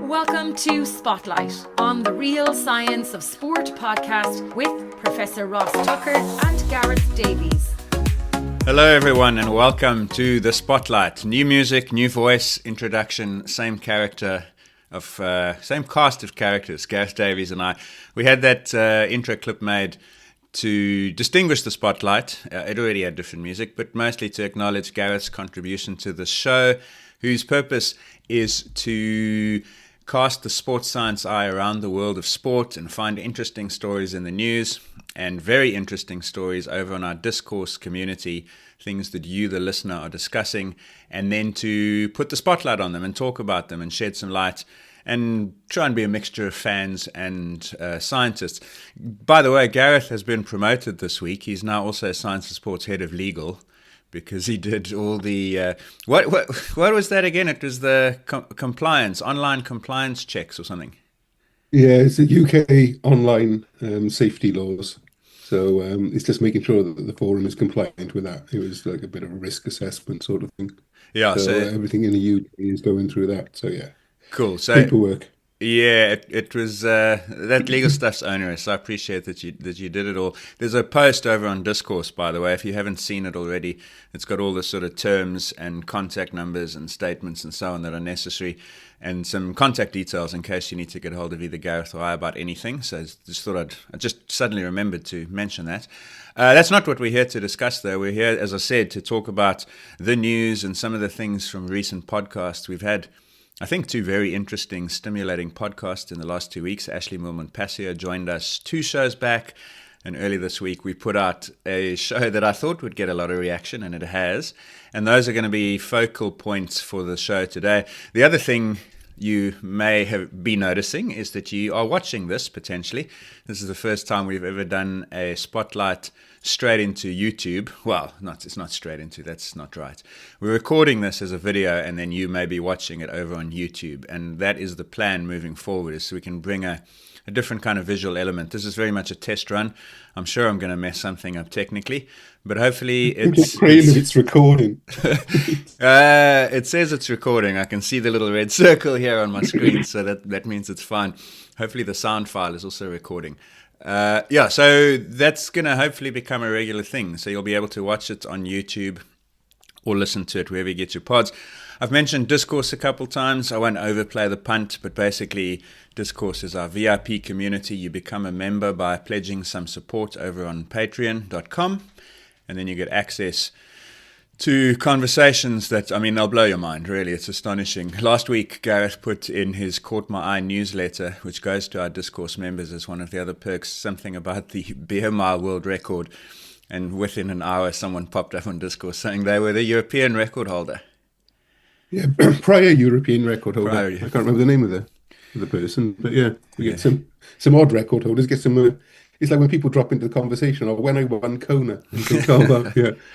Welcome to Spotlight on the Real Science of Sport podcast with Professor Ross Tucker and Gareth Davies. Hello everyone and welcome to the Spotlight. New music, new voice, introduction, same character of same cast of characters, Gareth Davies and I. We had that intro clip made to distinguish the Spotlight. It already had different music, but mostly to acknowledge Gareth's contribution to the show, whose purpose is to cast the sports science eye around the world of sport and find interesting stories in the news and very interesting stories over on our Discourse community, things that you, the listener, are discussing, and then to put the spotlight on them and talk about them and shed some light and try and be a mixture of fans and scientists. By the way, Gareth has been promoted this week. He's now also Science and Sports Head of Legal, because he did all the what was that again? It was the compliance, online compliance checks or something. Yeah, it's the UK online safety laws. So it's just making sure that the forum is compliant with that. It was like a bit of a risk assessment sort of thing. Yeah, so everything in the UK is going through that. So yeah, cool. So paperwork. Yeah, it was that legal stuff's onerous. I appreciate that you did it all. There's a post over on Discourse, by the way, if you haven't seen it already. It's got all the sort of terms and contact numbers and statements and so on that are necessary, and some contact details in case you need to get hold of either Gareth or I about anything. So I just suddenly remembered to mention that. That's not what we're here to discuss, though. We're here, as I said, to talk about the news and some of the things from recent podcasts. We've had, I think, two very interesting, stimulating podcasts in the last 2 weeks. Ashley Millman-Passio joined us 2 shows back, and early this week we put out a show that I thought would get a lot of reaction, and it has. And those are going to be focal points for the show today. The other thing you may be noticing is that you are watching this, potentially. This is the first time we've ever done a spotlight straight into YouTube. Well, it's not straight into, that's not right. We're recording this as a video and then you may be watching it over on YouTube. And that is the plan moving forward, is so we can bring a different kind of visual element. This is very much a test run. I'm sure I'm going to mess something up technically, but hopefully it's recording. It says it's recording. I can see the little red circle here on my screen, so that means it's fine. Hopefully the sound file is also recording. So that's going to hopefully become a regular thing. So you'll be able to watch it on YouTube or listen to it wherever you get your pods. I've mentioned Discourse a couple times. I won't overplay the punt, but basically Discourse is our VIP community. You become a member by pledging some support over on patreon.com, and then you get access to conversations that, they'll blow your mind, really. It's astonishing. Last week, Gareth put in his Caught My Eye newsletter, which goes to our Discourse members as one of the other perks, something about the beer mile world record. And within an hour, someone popped up on Discourse saying they were the European record holder. Yeah, prior European record holder. I can't remember the name of the person, but yeah, we get some odd record holders. Get some. It's like when people drop into the conversation, or when I won Kona.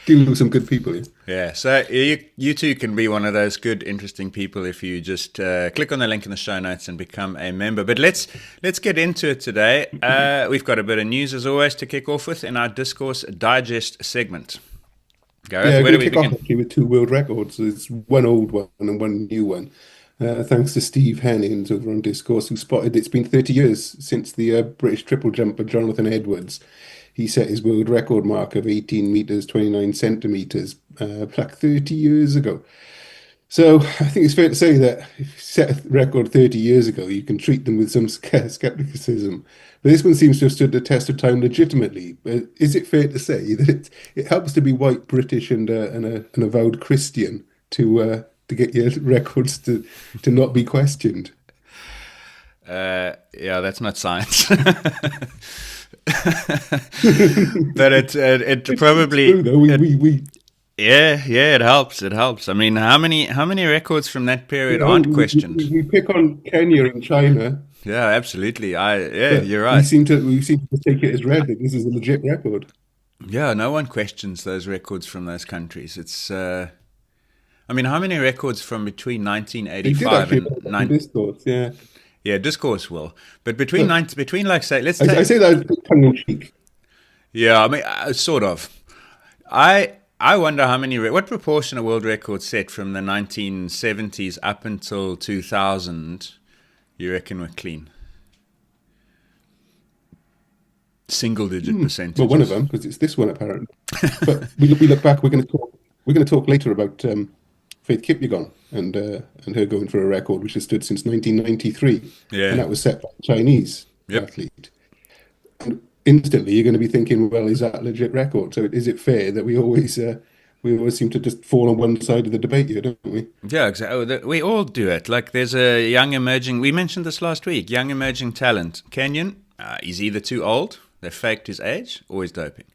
Dealing with some good people. Yeah, so you too can be one of those good, interesting people if you just click on the link in the show notes and become a member. But let's get into it today. We've got a bit of news, as always, to kick off with in our Discourse Digest segment. Gareth, where do we begin? Off with 2 world records. It's one old one and one new one. Thanks to Steve Hennings over on Discourse, who spotted it's been 30 years since the British triple jumper Jonathan Edwards. He set his world record mark of 18 metres, 29 centimetres, like 30 years ago. So I think it's fair to say that if you set a record 30 years ago, you can treat them with some scepticism. But this one seems to have stood the test of time legitimately. But is it fair to say that it helps to be white, British, and an avowed Christian to get your records to not be questioned? That's not science. But it probably. It's true, though. It helps. It helps. How many records from that period aren't questioned? We pick on Kenya and China. Yeah, absolutely. You're right. We seem to take it as read that this is a legit record. Yeah, no one questions those records from those countries. It's how many records from between 1985 and Discourse, yeah. Yeah, Discourse will. But between like say, let's take, I say that tongue in cheek. Yeah, sort of. I wonder what proportion of world records set from the 1970s up until 2000 You reckon we're clean? Single-digit percentages. Well, one of them, because it's this one apparently. But we look back. We're going to talk later about Faith Kipyegon and her going for a record which has stood since 1993, and that was set by a Chinese athlete. And instantly, you're going to be thinking, well, is that a legit record? So, is it fair that we always seem to just fall on one side of the debate here, don't we? Yeah, exactly. We all do it. Like there's a young emerging. We mentioned this last week. Young emerging talent, Kenyan. He's either too old. They faked his age, or he's doping.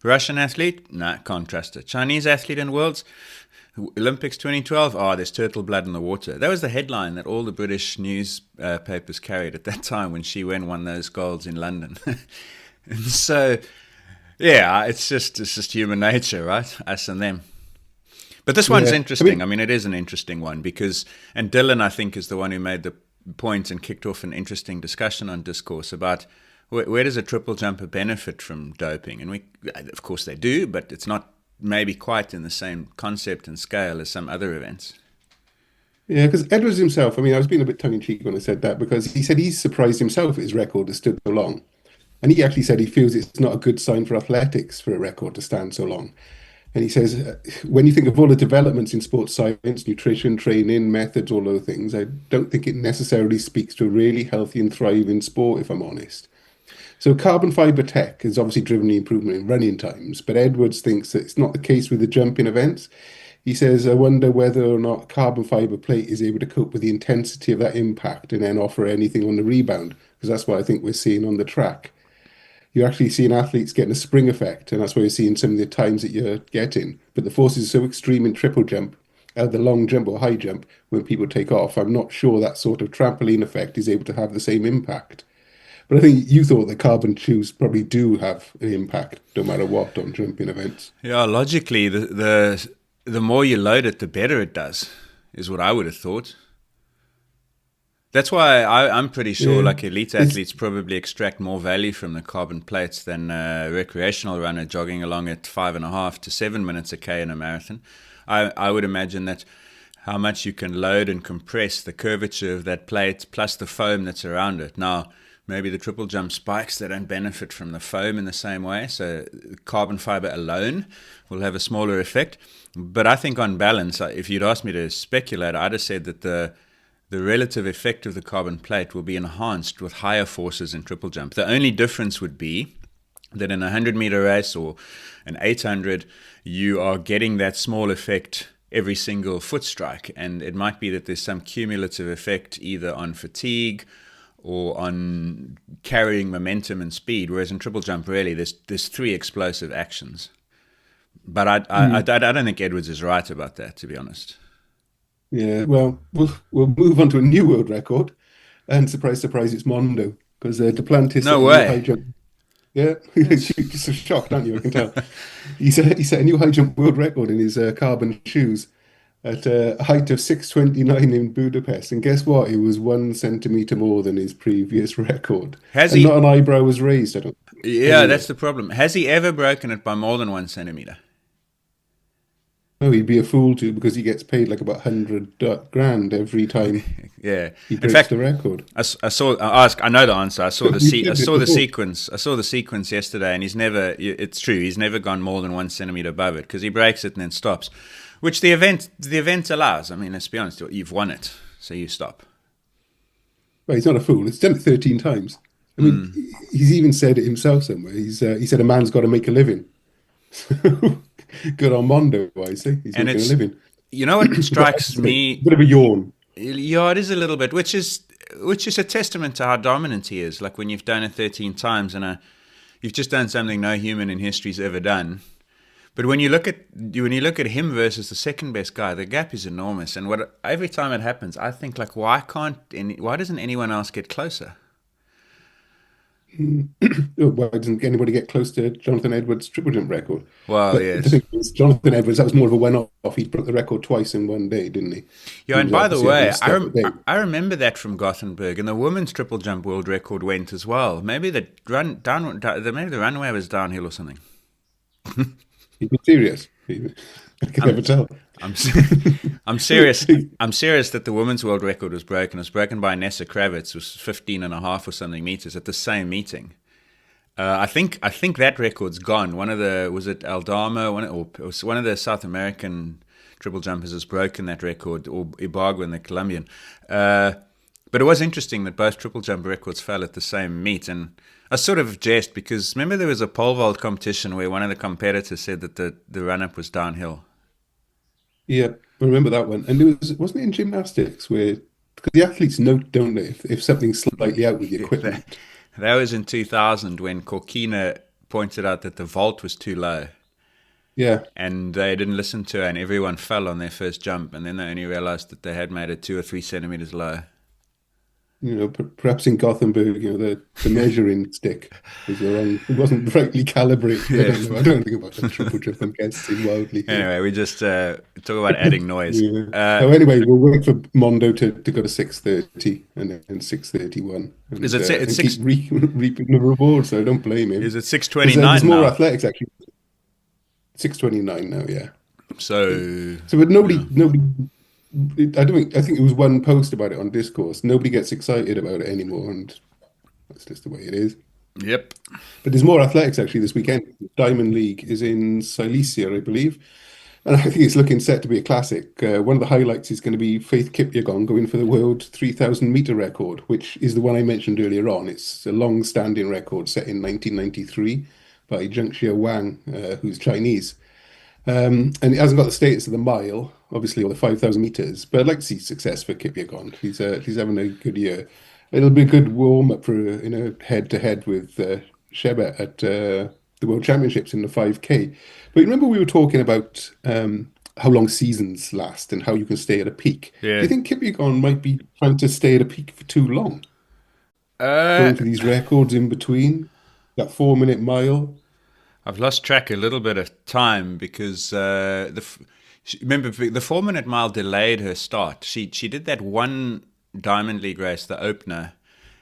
Russian athlete, nah, can't trust it. Chinese athlete in Worlds, Olympics 2012, there's turtle blood in the water. That was the headline that all the British newspapers carried at that time when she won those golds in London. And so, yeah, it's just human nature, right? Us and them. But this one's interesting. I mean, it is an interesting one because, and Dylan, I think, is the one who made the point and kicked off an interesting discussion on Discourse about where does a triple jumper benefit from doping? And of course they do, but it's not maybe quite in the same concept and scale as some other events. Yeah, because Edwards himself, I mean, I was being a bit tongue-in-cheek when I said that, because he said he's surprised himself his record has stood so long. And he actually said he feels it's not a good sign for athletics for a record to stand so long. And he says, when you think of all the developments in sports science, nutrition, training, methods, all those things, I don't think it necessarily speaks to a really healthy and thriving sport, if I'm honest. So carbon fiber tech has obviously driven the improvement in running times, but Edwards thinks that it's not the case with the jumping events. He says, I wonder whether or not carbon fiber plate is able to cope with the intensity of that impact and then offer anything on the rebound, because that's what I think we're seeing on the track. You're actually seeing athletes getting a spring effect, and that's why you're seeing some of the times that you're getting. But the forces are so extreme in triple jump, the long jump or high jump, when people take off, I'm not sure that sort of trampoline effect is able to have the same impact. But I think you thought the carbon shoes probably do have an impact, no matter what, on jumping events. Yeah, logically, the more you load it, the better it does, is what I would have thought. That's why I'm pretty sure like elite athletes probably extract more value from the carbon plates than a recreational runner jogging along at 5.5 to 7 minutes a K in a marathon. I would imagine that how much you can load and compress the curvature of that plate plus the foam that's around it. Now, maybe the triple jump spikes, they don't benefit from the foam in the same way. So carbon fiber alone will have a smaller effect. But I think on balance, if you'd asked me to speculate, I'd have said that the relative effect of the carbon plate will be enhanced with higher forces in triple jump. The only difference would be that in a 100-meter race or an 800, you are getting that small effect every single foot strike. And it might be that there's some cumulative effect either on fatigue or on carrying momentum and speed, whereas in triple jump, really, there's three explosive actions. But I don't think Edwards is right about that, to be honest. Yeah, well, we'll move on to a new world record, and surprise, surprise, it's Mondo, because Duplantis. No way. High jump. Yeah, you're so shocked, aren't you? I can tell. He set a new high jump world record in his carbon shoes at a height of 6:29 in Budapest, and guess what? It was 1 centimeter more than his previous record. Not an eyebrow was raised. I don't. Yeah, anyway. That's the problem. Has he ever broken it by more than 1 centimeter? No, he'd be a fool to, because he gets paid like about 100 grand every time. Yeah, he breaks the record. I know the answer. I saw the sequence. I saw the sequence yesterday, and he's never. It's true. He's never gone more than 1 centimeter above it because he breaks it and then stops, which the event allows. I mean, let's be honest. You've won it, so you stop. Well, he's not a fool. He's done it 13 times. I mean, he's even said it himself somewhere. He said a man's got to make a living. Good on Mondo, I say. He's making a living. You know what strikes me? A bit of a yawn. Yeah, it is a little bit, which is a testament to how dominant he is. Like when you've done it 13 times and you've just done something no human in history's ever done. But when you look at him versus the second best guy, the gap is enormous. And every time it happens, I think like, why doesn't anyone else get closer? Why doesn't anybody get close to Jonathan Edwards' triple jump record? Well, yes. The thing is, Jonathan Edwards, that was more of a one-off. He broke the record twice in one day, didn't he? Yeah, and by the way, I remember that from Gothenburg, and the women's triple jump world record went as well. Maybe the runway was downhill or something. You've been serious? I can never tell. I'm I'm serious. I'm serious that the women's world record was broken. It was broken by Nessa Kravitz, was 15 and a half or something meters at the same meeting. I think that record's gone. Was it Aldama? It was one of the South American triple jumpers has broken that record, or Ibarguen, the Colombian. But it was interesting that both triple jump records fell at the same meet, and I sort of jest because remember there was a pole vault competition where one of the competitors said that the run up was downhill. Yeah, I remember that one. And wasn't it in gymnastics where, because the athletes note, don't they, if something's slightly out with the equipment. That was in 2000 when Corkina pointed out that the vault was too low. Yeah. And they didn't listen to her, and everyone fell on their first jump, and then they only realized that they had made it 2 or 3 centimeters low. Perhaps in Gothenburg, the measuring stick was wrong. It wasn't rightly calibrated. Yeah. I don't think about the triple jump. I'm guessing wildly. Anyway, we just talk about adding noise. Anyway, we'll wait for Mondo to go to 6:30 and then 6:31. Is it it's six? Keep reaping the reward, so don't blame him. Is it 6:29 There's more now? athletics actually. 6:29 now, yeah. So, but nobody. I think it was one post about it on Discourse. Nobody gets excited about it anymore, and that's just the way it is. Yep. But there's more athletics actually this weekend. Diamond League is in Silesia, I believe, and I think it's looking set to be a classic. One of the highlights is going to be Faith Kipyegon going for the world 3,000 meter record, which is the one I mentioned earlier on. It's a long-standing record set in 1993 by Zhengxia Wang, who's Chinese. And it hasn't got the status of the mile, obviously, or the 5,000 meters. But I'd like to see success for Kipyegon. He's having a good year. It'll be a good warm up for head to head with Chebet at the World Championships in the 5K. But remember we were talking about how long seasons last and how you can stay at a peak. Yeah. Do you think Kipyegon might be trying to stay at a peak for too long? Going for these records in between, that 4-minute mile. I've lost track a little bit of time because remember the 4-minute mile delayed her start. She did that one Diamond League race, the opener,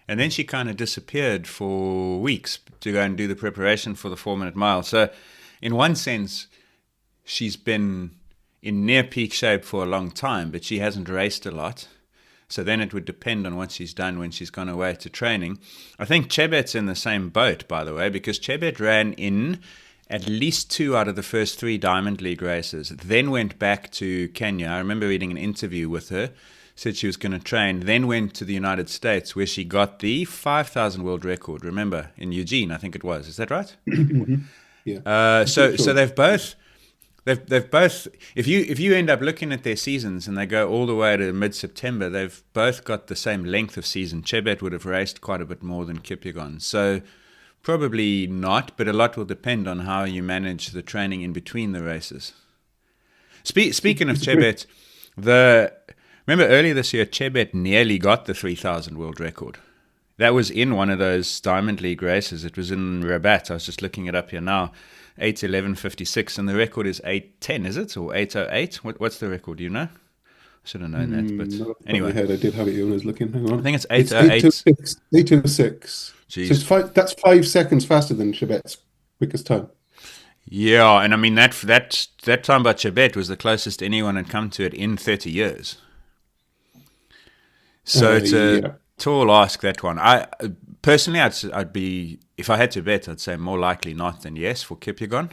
and then she kind of disappeared for weeks to go and do the preparation for the 4-minute mile. So in one sense, she's been in near peak shape for a long time, but she hasn't raced a lot. So then it would depend on what she's done when she's gone away to training. I think Chebet's in the same boat, by the way, because Chebet ran in at least 2 out of the first 3 Diamond League races, then went back to Kenya. I remember reading an interview with her, said she was going to train, then went to the United States where she got the 5,000 world record, remember, in Eugene, I think it was. Is that right? Yeah. So they've both... They've both. If you end up looking at their seasons and they go all the way to mid-September, they've both got the same length of season. Chebet would have raced quite a bit more than Kipyegon, so probably not. But a lot will depend on how you manage the training in between the races. Speaking of Chebet, remember earlier this year, Chebet nearly got the 3,000 world record. That was in one of those Diamond League races. It was in Rabat. I was just looking it up here now. 8:11:56, and the record is 8:10, is it? Or 8:08? What's the record? Do you know? I should have known that, but anyway. I did have it here when I was looking. Hang on. I think it's 8:08. 8:06. Jeez. So that's 5 seconds faster than Chebet's quickest time. Yeah, and I mean that time by Chebet was the closest anyone had come to it in 30 years. So it's a tall ask, that one. Personally, I'd be, if I had to bet, I'd say more likely not than yes for Kipyegon.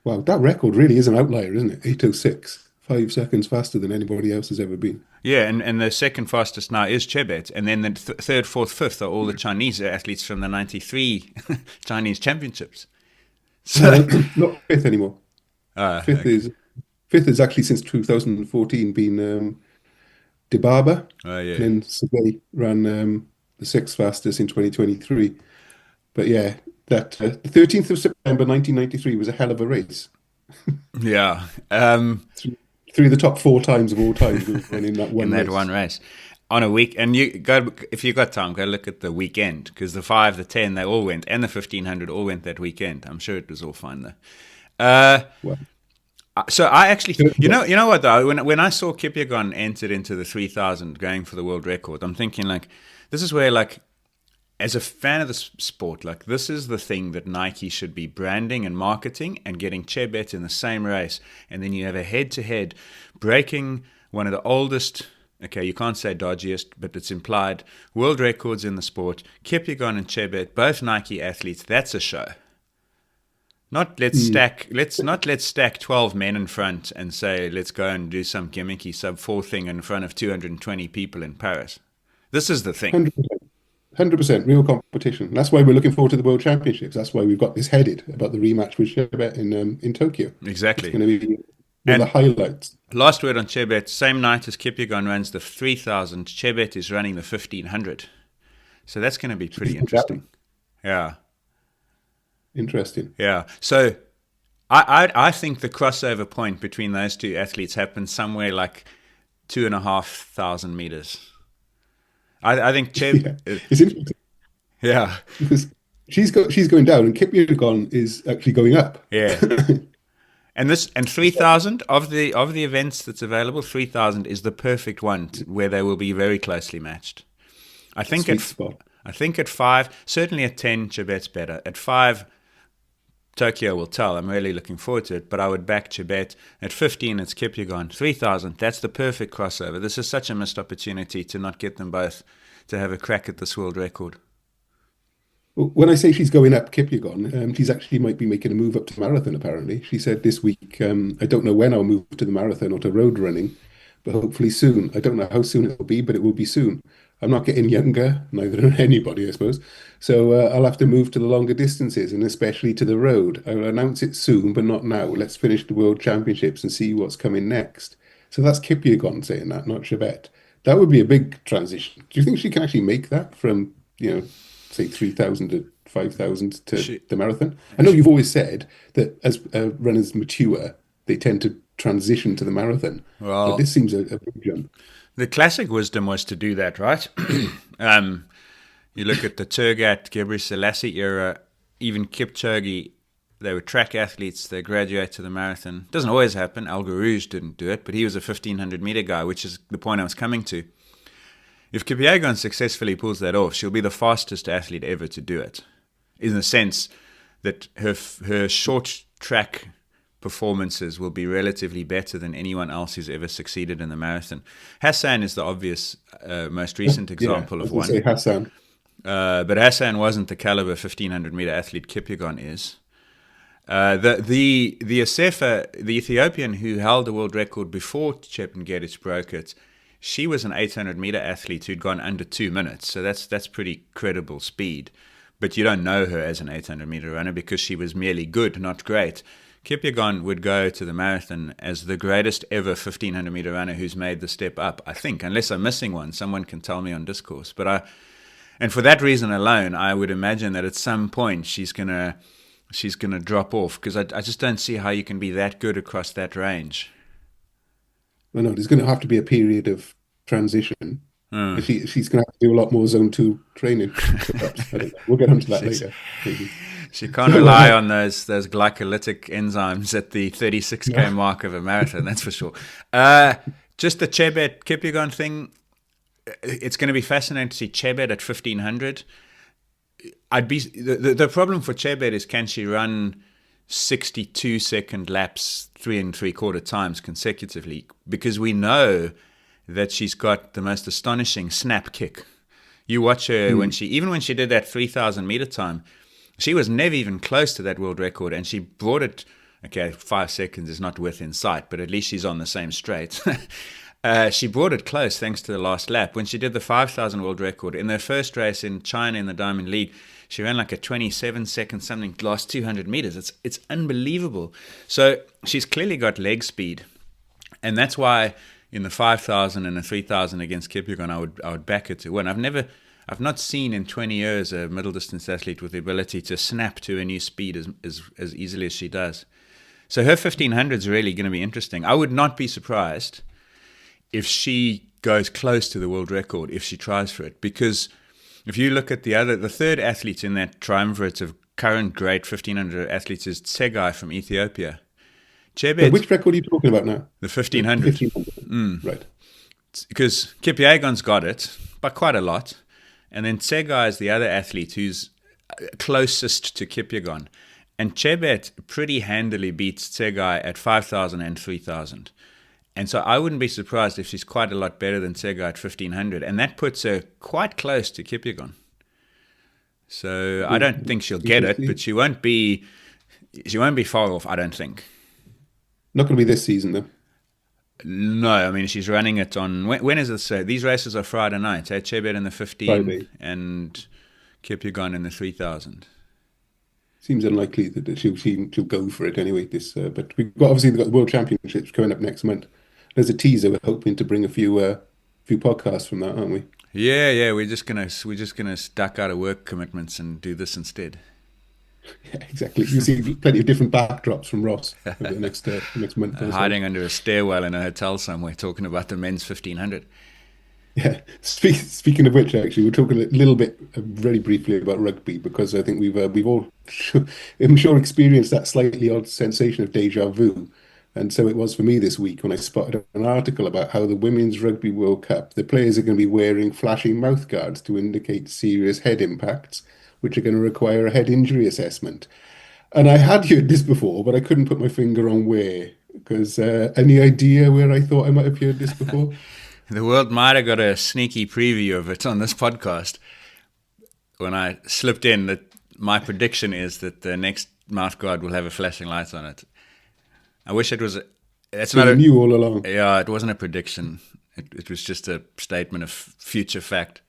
Wow, that record really is an outlier, isn't it? 8:06, 5 seconds faster than anybody else has ever been. Yeah, and the second fastest now is Chebet, and then the third, fourth, fifth are all the Chinese athletes from the 93 Chinese championships. So not fifth anymore. Fifth is actually since 2014 been Dibaba. Oh yeah. And then Sebei ran the 6th fastest in 2023. But yeah, that the 13th of September 1993 was a hell of a race. Yeah. 3 of the top 4 times of all time in that one race. One race. On a week, and if you got time, go look at the weekend, because the 5, the 10, they all went, and the 1500 all went that weekend. I'm sure it was all fine though. Well, so I actually, you know what though, when I saw Kipyegon entered into the 3,000 going for the world record, I'm thinking like, this is where like as a fan of the sport, like this is the thing that Nike should be branding and marketing, and getting Chebet in the same race. And then you have a head-to-head breaking one of the oldest, okay, you can't say dodgiest, but it's implied, world records in the sport. Kipyegon and Chebet, both Nike athletes. That's a show. Let's stack 12 men in front and say, let's go and do some gimmicky sub-4 thing in front of 220 people in Paris. This is the thing. 100% real competition. That's why we're looking forward to the World Championships. That's why we've got this headed about the rematch with Chebet in Tokyo. Exactly. It's going to be one of the highlights. Last word on Chebet. Same night as Kipyegon runs the 3,000, Chebet is running the 1,500. So that's going to be pretty interesting. Yeah. Interesting. Yeah. So I think the crossover point between those two athletes happened somewhere like 2,500 meters. I think Yeah. It's interesting. Yeah. Because she's going down and Kipyegon is actually going up. Yeah. And 3,000 of the events that's available, 3,000 is the perfect one where they will be very closely matched. I think at 5, certainly at 10, Chebet's better. At 5, Tokyo will tell. I'm really looking forward to it, but I would back Chebet. At 15, it's Kipyegon. 3,000, that's the perfect crossover. This is such a missed opportunity to not get them both to have a crack at this world record. When I say she's going up Kipyegon, she's actually might be making a move up to marathon, apparently. She said this week, I don't know when I'll move to the marathon or to road running, but hopefully soon. I don't know how soon it'll be, but it will be soon. I'm not getting younger, neither than anybody, I suppose. So I'll have to move to the longer distances, and especially to the road. I will announce it soon, but not now. Let's finish the World Championships and see what's coming next. So that's Kipyegon saying that, not Chebet. That would be a big transition. Do you think she can actually make that from, say 3,000 to 5,000 to the marathon? I know you've always said that as runners mature, they tend to transition to the marathon. Well, but this seems a big jump. The classic wisdom was to do that, right? You look at the Turgat, Gebre Selassie era, even Kipchoge, they were track athletes, they graduate to the marathon. Doesn't always happen. Al Garouge didn't do it, but he was a 1,500 meter guy, which is the point I was coming to. If Kipyegon successfully pulls that off, she'll be the fastest athlete ever to do it, in the sense that her short track performances will be relatively better than anyone else who's ever succeeded in the marathon. Hassan is the obvious most recent example of one. Say Hassan. But Hassan wasn't the caliber 1,500 meter athlete Kipyegon is. The Asefa, the Ethiopian who held the world record before Chepngetich broke it, she was an 800 meter athlete who'd gone under 2 minutes. So that's pretty credible speed. But you don't know her as an 800 meter runner because she was merely good, not great. Kipyegon would go to the marathon as the greatest ever 1,500 meter runner who's made the step up, I think, unless I'm missing one. Someone can tell me on Discourse. And for that reason alone, I would imagine that at some point she's gonna drop off, because I just don't see how you can be that good across that range. I know there's going to have to be a period of transition. She's going to have to do a lot more zone 2 training. Perhaps. I don't know. We'll get onto that later. Maybe. She can't rely on those glycolytic enzymes at the 36K mark of a marathon, that's for sure. Just the Chebet Kipyegon thing, it's going to be fascinating to see Chebet at 1,500. The problem for Chebet is, can she run 62-second laps 3 3/4 times consecutively? Because we know that she's got the most astonishing snap kick. You watch her when she did that 3,000 meter time, she was never even close to that world record, and she brought it. Okay, 5 seconds is not within sight, but at least she's on the same straight. She brought it close thanks to the last lap. When she did the 5,000 world record in their first race in China in the Diamond League, she ran like a 27-second something last 200 meters. It's unbelievable. So she's clearly got leg speed, and that's why in the 5,000 and the 3,000 against Kipyegon, I would back her to win. I've not seen in 20 years a middle distance athlete with the ability to snap to a new speed as easily as she does. So her 1,500 is really going to be interesting. I would not be surprised if she goes close to the world record, if she tries for it, because if you look at the third athlete in that triumvirate of current great 1,500 athletes is Tsegai from Ethiopia. Chebet, which record are you talking about now? The 1,500. Right. Because Kipyegon's got it by quite a lot, And then Tsega is the other athlete who's closest to Kipyegon. And Chebet pretty handily beats Tsega at 5,000 and 3,000. And so I wouldn't be surprised if she's quite a lot better than Tsega at 1,500. And that puts her quite close to Kipyegon. So I don't think she'll get it, but she won't be far off, I don't think. Not going to be this season, though. No, I mean, she's running it on... When is this? These races are Friday night. Chebet in the 15 Friday. And Kipyegon in the 3,000. Seems unlikely that she'll go for it anyway. But we've got the World Championships coming up next month. There's a teaser. We're hoping to bring a few podcasts from that, aren't we? Yeah. We're just gonna duck out of work commitments and do this instead. Yeah, exactly. You see plenty of different backdrops from Ross over the next month. Hiding under a stairwell in a hotel somewhere, talking about the men's 1,500. Yeah. Speaking of which, actually, we're talking a little bit, very briefly, about rugby, because I think we've all, I'm sure, experienced that slightly odd sensation of déjà vu. And so it was for me this week when I spotted an article about how the Women's Rugby World Cup, the players are going to be wearing flashing mouthguards to indicate serious head impacts, which are going to require a head injury assessment. And I had heard this before, but I couldn't put my finger on where. Because any idea where I thought I might have heard this before? The world might have got a sneaky preview of it on this podcast when I slipped in that my prediction is that the next mouthguard will have a flashing light on it. I wish it was. It's not. You knew all along. Yeah, it wasn't a prediction. It was just a statement of future fact.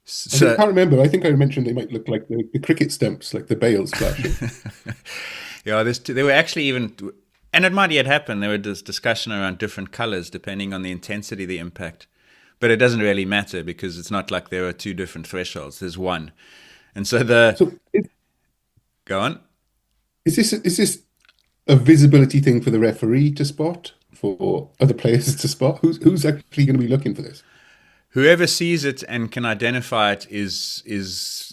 So, I can't remember. I think I mentioned they might look like the cricket stumps, like the bails flashing. Yeah, there were actually even, and it might yet happen, there was discussion around different colors depending on the intensity of the impact. But it doesn't really matter because it's not like there are two different thresholds. There's one. And so go on. Is this a visibility thing for the referee to spot, for other players to spot? Who's actually going to be looking for this? Whoever sees it and can identify it is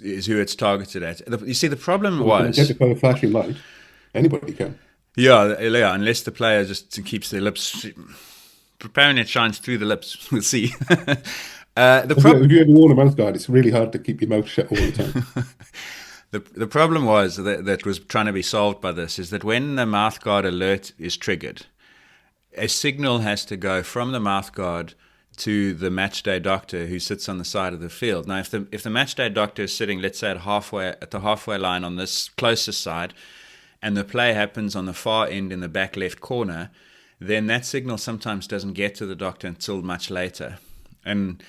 who it's targeted at. You see, the problem was... Identify a flashing light. Anybody can. Yeah, unless the player just keeps their lips... Apparently it shines through the lips. We'll see. If you ever worn a mouthguard, it's really hard to keep your mouth shut all the time. The problem was that was trying to be solved by this is that when the mouthguard alert is triggered, a signal has to go from the mouthguard to the matchday doctor who sits on the side of the field. Now, if the matchday doctor is sitting, let's say, at the halfway line on this closest side, and the play happens on the far end in the back left corner, then that signal sometimes doesn't get to the doctor until much later. And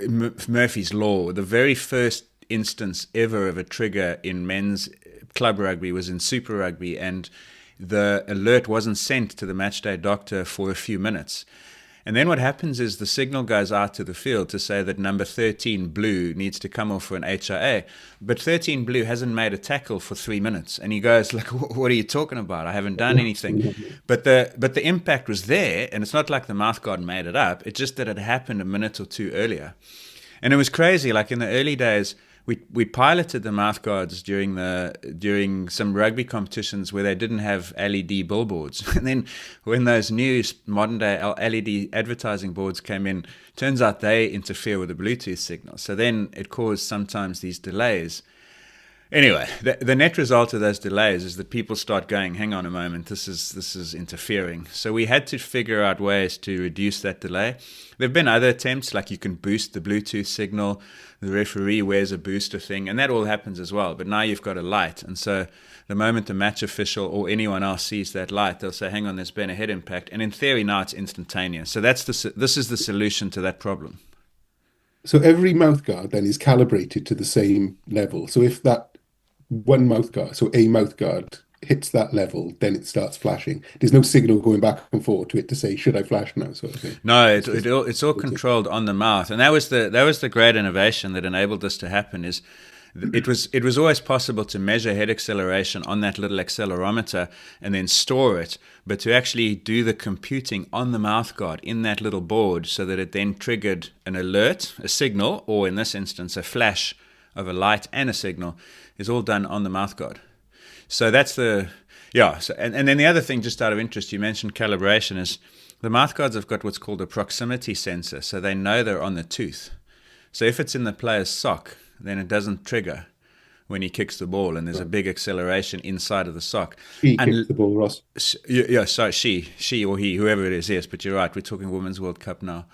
Murphy's Law, the very first instance ever of a trigger in men's club rugby was in Super Rugby, and the alert wasn't sent to the matchday doctor for a few minutes. And then what happens is the signal goes out to the field to say that number 13 blue needs to come off for an HIA. But 13 blue hasn't made a tackle for 3 minutes. And he goes, like, what are you talking about? I haven't done anything. But the impact was there, and it's not like the mouthguard made it up. It's just that it happened a minute or two earlier. And it was crazy. Like in the early days, we piloted the mouthguards during some rugby competitions where they didn't have LED billboards. And then when those new modern day LED advertising boards came in, turns out they interfere with the Bluetooth signal. So then it caused sometimes these delays. Anyway, the net result of those delays is that people start going, hang on a moment, this is interfering. So we had to figure out ways to reduce that delay. There have been other attempts, like you can boost the Bluetooth signal, the referee wears a booster thing, and that all happens as well. But now you've got a light, and so the moment the match official or anyone else sees that light, they'll say, hang on, there's been a head impact. And in theory, now it's instantaneous. So this is the solution to that problem. So every mouthguard then is calibrated to the same level. So if that one mouthguard, so a mouthguard hits that level, then it starts flashing. There's no signal going back and forth to it to say, should I flash now? Sort of thing. No, it's all controlled on the mouth. And that was the great innovation that enabled this to happen is it was always possible to measure head acceleration on that little accelerometer and then store it, but to actually do the computing on the mouthguard in that little board so that it then triggered an alert, a signal, or in this instance, a flash of a light and a signal is all done on the mouthguard. So that's and then the other thing, just out of interest, you mentioned calibration, is the mouthguards have got what's called a proximity sensor, so they know they're on the tooth. So if it's in the player's sock, then it doesn't trigger when he kicks the ball, and there's a big acceleration inside of the sock. He And kicks the ball, Ross. yeah, sorry, she or he, whoever it is, yes, but you're right, we're talking Women's World Cup now.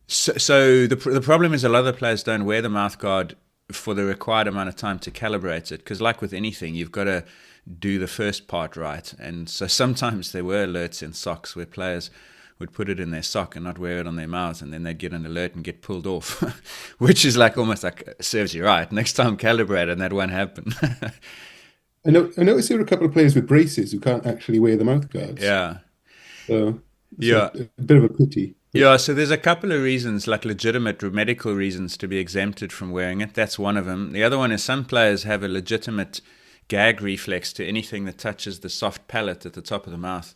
So the problem is a lot of the players don't wear the mouthguard for the required amount of time to calibrate it, because like with anything, you've got to do the first part right. And so sometimes there were alerts in socks where players would put it in their sock and not wear it on their mouths, and then they'd get an alert and get pulled off, which is like almost like serves you right. Next time calibrate, and that won't happen. I noticed there are a couple of players with braces who can't actually wear the mouth guards. Yeah. So Yeah. a bit of a pity. Yeah, so there's a couple of reasons, like legitimate medical reasons to be exempted from wearing it. That's one of them. The other one is some players have a legitimate gag reflex to anything that touches the soft palate at the top of the mouth.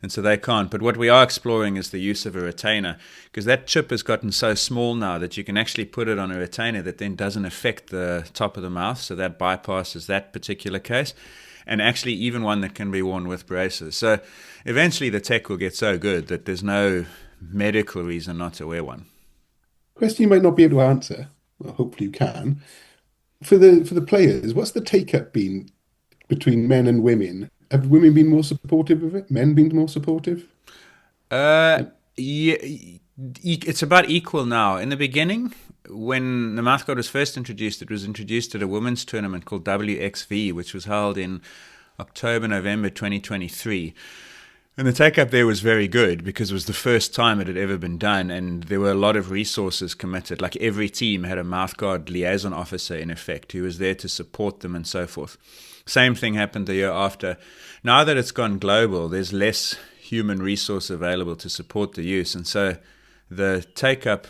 And so they can't. But what we are exploring is the use of a retainer, because that chip has gotten so small now that you can actually put it on a retainer that then doesn't affect the top of the mouth. So that bypasses that particular case. And actually even one that can be worn with braces. So eventually the tech will get so good that there's no medical reason not to wear one. Question you might not be able to answer. Well, hopefully you can. For the players, what's the take-up been between men and women? Have women been more supportive of it? Men been more supportive? Yeah, it's about equal now. In the beginning, when the mouthguard was first introduced, it was introduced at a women's tournament called WXV, which was held in October, November 2023. And the take-up there was very good because it was the first time it had ever been done, and there were a lot of resources committed. Like every team had a mouthguard liaison officer, in effect, who was there to support them and so forth. Same thing happened the year after. Now that it's gone global, there's less human resource available to support the use, and so the take-up...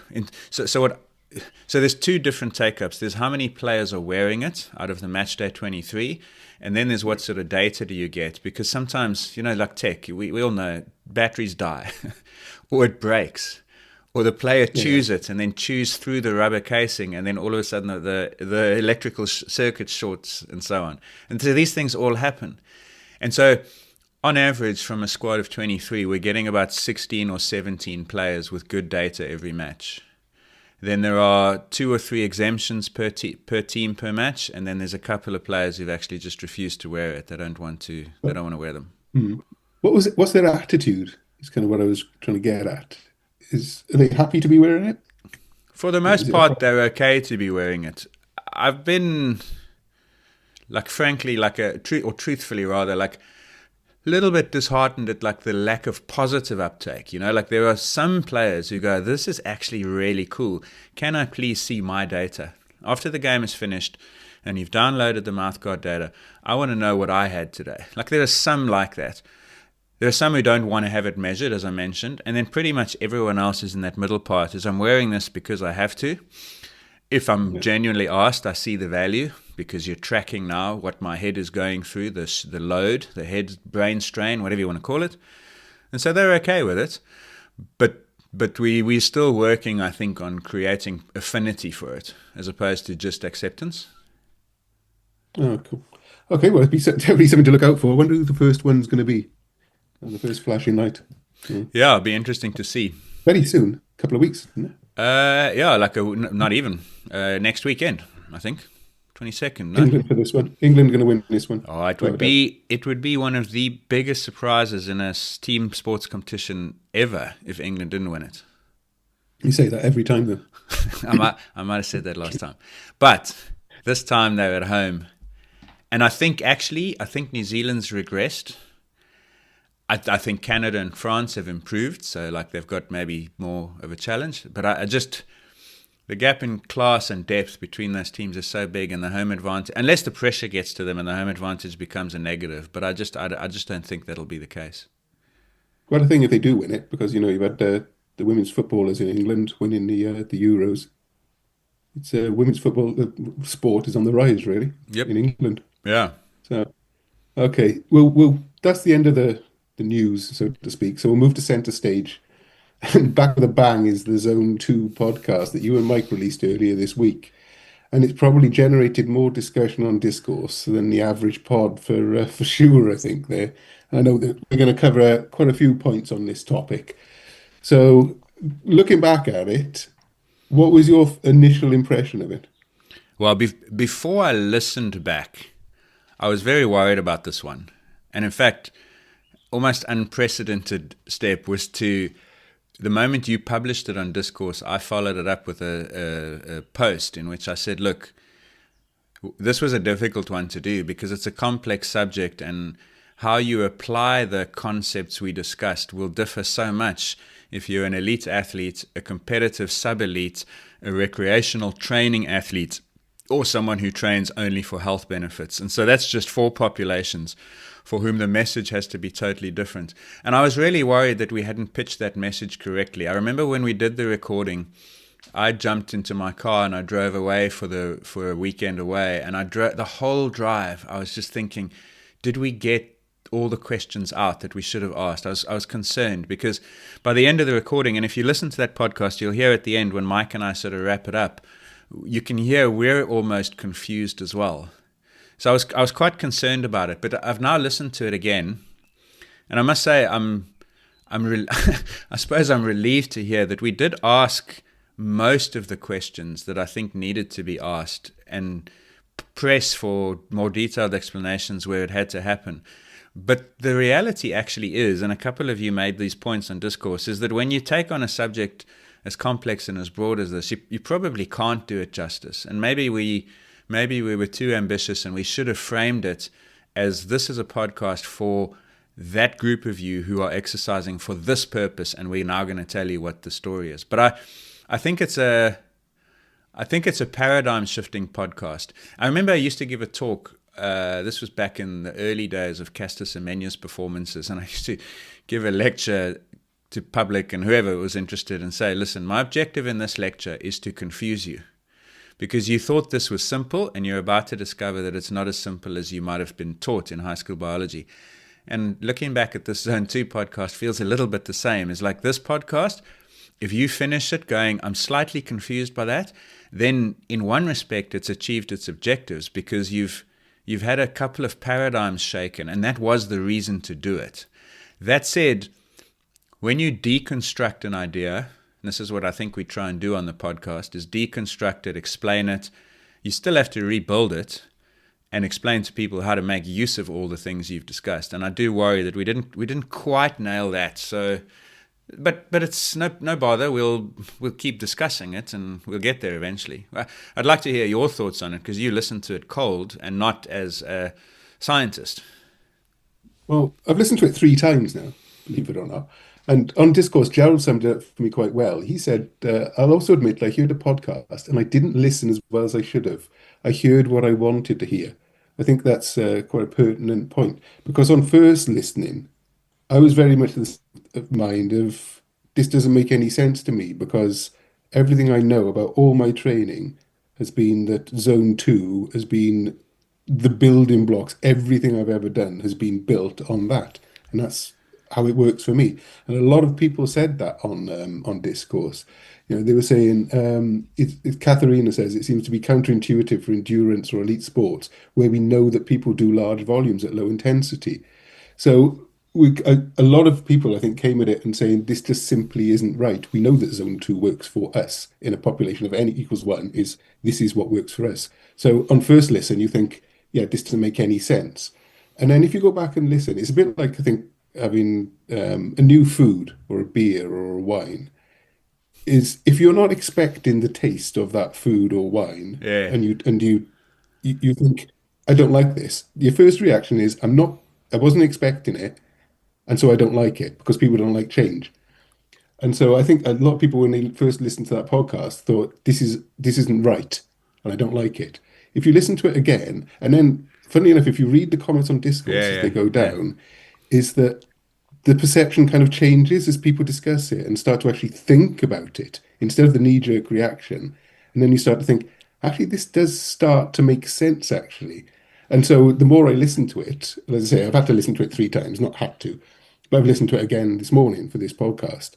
So there's two different take-ups. There's how many players are wearing it out of the match day 23, and then there's what sort of data do you get? Because sometimes, like tech, we all know batteries die or it breaks, or the player chews it and then chews through the rubber casing, and then all of a sudden the electrical circuit shorts and so on. And so these things all happen. And so on average, from a squad of 23, we're getting about 16 or 17 players with good data every match. Then there are 2 or 3 exemptions per team per match, and then there's a couple of players who've actually just refused to wear it. They don't want to wear them. What's their attitude? Is kind of what I was trying to get at. Are they happy to be wearing it? For the most part, they're okay to be wearing it. I've been, truthfully rather, a little bit disheartened at the lack of positive uptake. There are some players who go, this is actually really cool. Can I please see my data? After the game is finished and you've downloaded the mouthguard data, I want to know what I had today. There are some like that. There are some who don't want to have it measured, as I mentioned, and then pretty much everyone else is in that middle part, is I'm wearing this because I have to. If I'm genuinely asked, I see the value, because you're tracking now what my head is going through, the load, the head brain strain, whatever you want to call it. And so they're okay with it. But we're still working, I think, on creating affinity for it as opposed to just acceptance. Oh, cool. Okay, well, it'd definitely something to look out for. I wonder who the first one's going to be. The first flashing light. Yeah, it'll be interesting to see. Very soon. A couple of weeks, isn't it? Not even. Next weekend, I think. 22nd. No? England for this one. England going to win this one. Oh, it would be one of the biggest surprises in a team sports competition ever if England didn't win it. You say that every time, though. I might have said that last time, but this time they're at home, and I think New Zealand's regressed. I think Canada and France have improved, so they've got maybe more of a challenge. But the gap in class and depth between those teams is so big, and the home advantage, unless the pressure gets to them and the home advantage becomes a negative. But I just don't think that'll be the case. Quite a thing if they do win it, because you've had the women's footballers in England winning the Euros. It's women's football sport is on the rise, really. Yep. In England. Yeah. So, okay, well, that's the end of the news, so to speak. So we'll move to Center Stage. And back with a bang is the Zone 2 podcast that you and Mike released earlier this week. And it's probably generated more discussion on Discourse than the average pod for sure, I think. There, I know that we're going to cover quite a few points on this topic. So looking back at it, What was your initial impression of it? Well, before I listened back, I was very worried about this one. And in fact, almost unprecedented step was to, the moment you published it on Discourse, I followed it up with a post in which I said, look, this was a difficult one to do because it's a complex subject, and how you apply the concepts we discussed will differ so much if you're an elite athlete, a competitive sub-elite, a recreational training athlete, or someone who trains only for health benefits. And so that's just 4 populations for whom the message has to be totally different. And I was really worried that we hadn't pitched that message correctly. I remember when we did the recording, I jumped into my car and I drove away for a weekend away. And I drove the whole drive. I was just thinking, did we get all the questions out that we should have asked? I was concerned because by the end of the recording, and if you listen to that podcast, you'll hear at the end when Mike and I sort of wrap it up, you can hear we're almost confused as well. So I was quite concerned about it, but I've now listened to it again, and I must say I suppose I'm relieved to hear that we did ask most of the questions that I think needed to be asked and press for more detailed explanations where it had to happen. But the reality actually is, and a couple of you made these points on Discourse, is that when you take on a subject as complex and as broad as this, you probably can't do it justice. And maybe we were too ambitious, and we should have framed it as this is a podcast for that group of you who are exercising for this purpose, and we're now going to tell you what the story is. But I think it's a paradigm shifting podcast. I remember I used to give a talk. This was back in the early days of Castor Semenya's performances, and I used to give a lecture to public and whoever was interested and say, listen, my objective in this lecture is to confuse you because you thought this was simple and you're about to discover that it's not as simple as you might have been taught in high school biology. And looking back at this Zone 2 podcast feels a little bit the same. It's like this podcast, if you finish it going, I'm slightly confused by that, then in one respect it's achieved its objectives because you've had a couple of paradigms shaken, and that was the reason to do it. That said, when you deconstruct an idea, and this is what I think we try and do on the podcast, is deconstruct it, explain it. You still have to rebuild it and explain to people how to make use of all the things you've discussed. And I do worry that we didn't quite nail that. So, but it's no bother. We'll keep discussing it, and we'll get there eventually. I'd like to hear your thoughts on it because you listened to it cold and not as a scientist. Well, I've listened to it 3 times now, believe it or not. And on Discourse, Gerald summed it up for me quite well. He said, I'll also admit I heard a podcast and I didn't listen as well as I should have. I heard what I wanted to hear. I think that's quite a pertinent point because on first listening, I was very much of the mind of this doesn't make any sense to me because everything I know about all my training has been that Zone 2 has been the building blocks. Everything I've ever done has been built on that. And that's how it works for me. And a lot of people said that on Discourse. You know, they were saying, Katharina says, it seems to be counterintuitive for endurance or elite sports where we know that people do large volumes at low intensity. So a lot of people, I think, came at it and saying, this just simply isn't right. We know that Zone 2 works for us in a population of n equals 1. This is what works for us. So on first listen, you think, yeah, this doesn't make any sense. And then if you go back and listen, it's a bit like, I think, having a new food or a beer or a wine is if you're not expecting the taste of that food or wine, and you think, I don't like this, your first reaction is, I wasn't expecting it, and so I don't like it, because people don't like change. And so I think a lot of people, when they first listened to that podcast, thought, this isn't right, and I don't like it. If you listen to it again, and then, funnily enough, if you read the comments on Discourse as they go down, is that the perception kind of changes as people discuss it and start to actually think about it instead of the knee-jerk reaction. And then you start to think, actually, this does start to make sense, actually. And so the more I listen to it, as I say, I've had to listen to it 3 times, not had to, but I've listened to it again this morning for this podcast.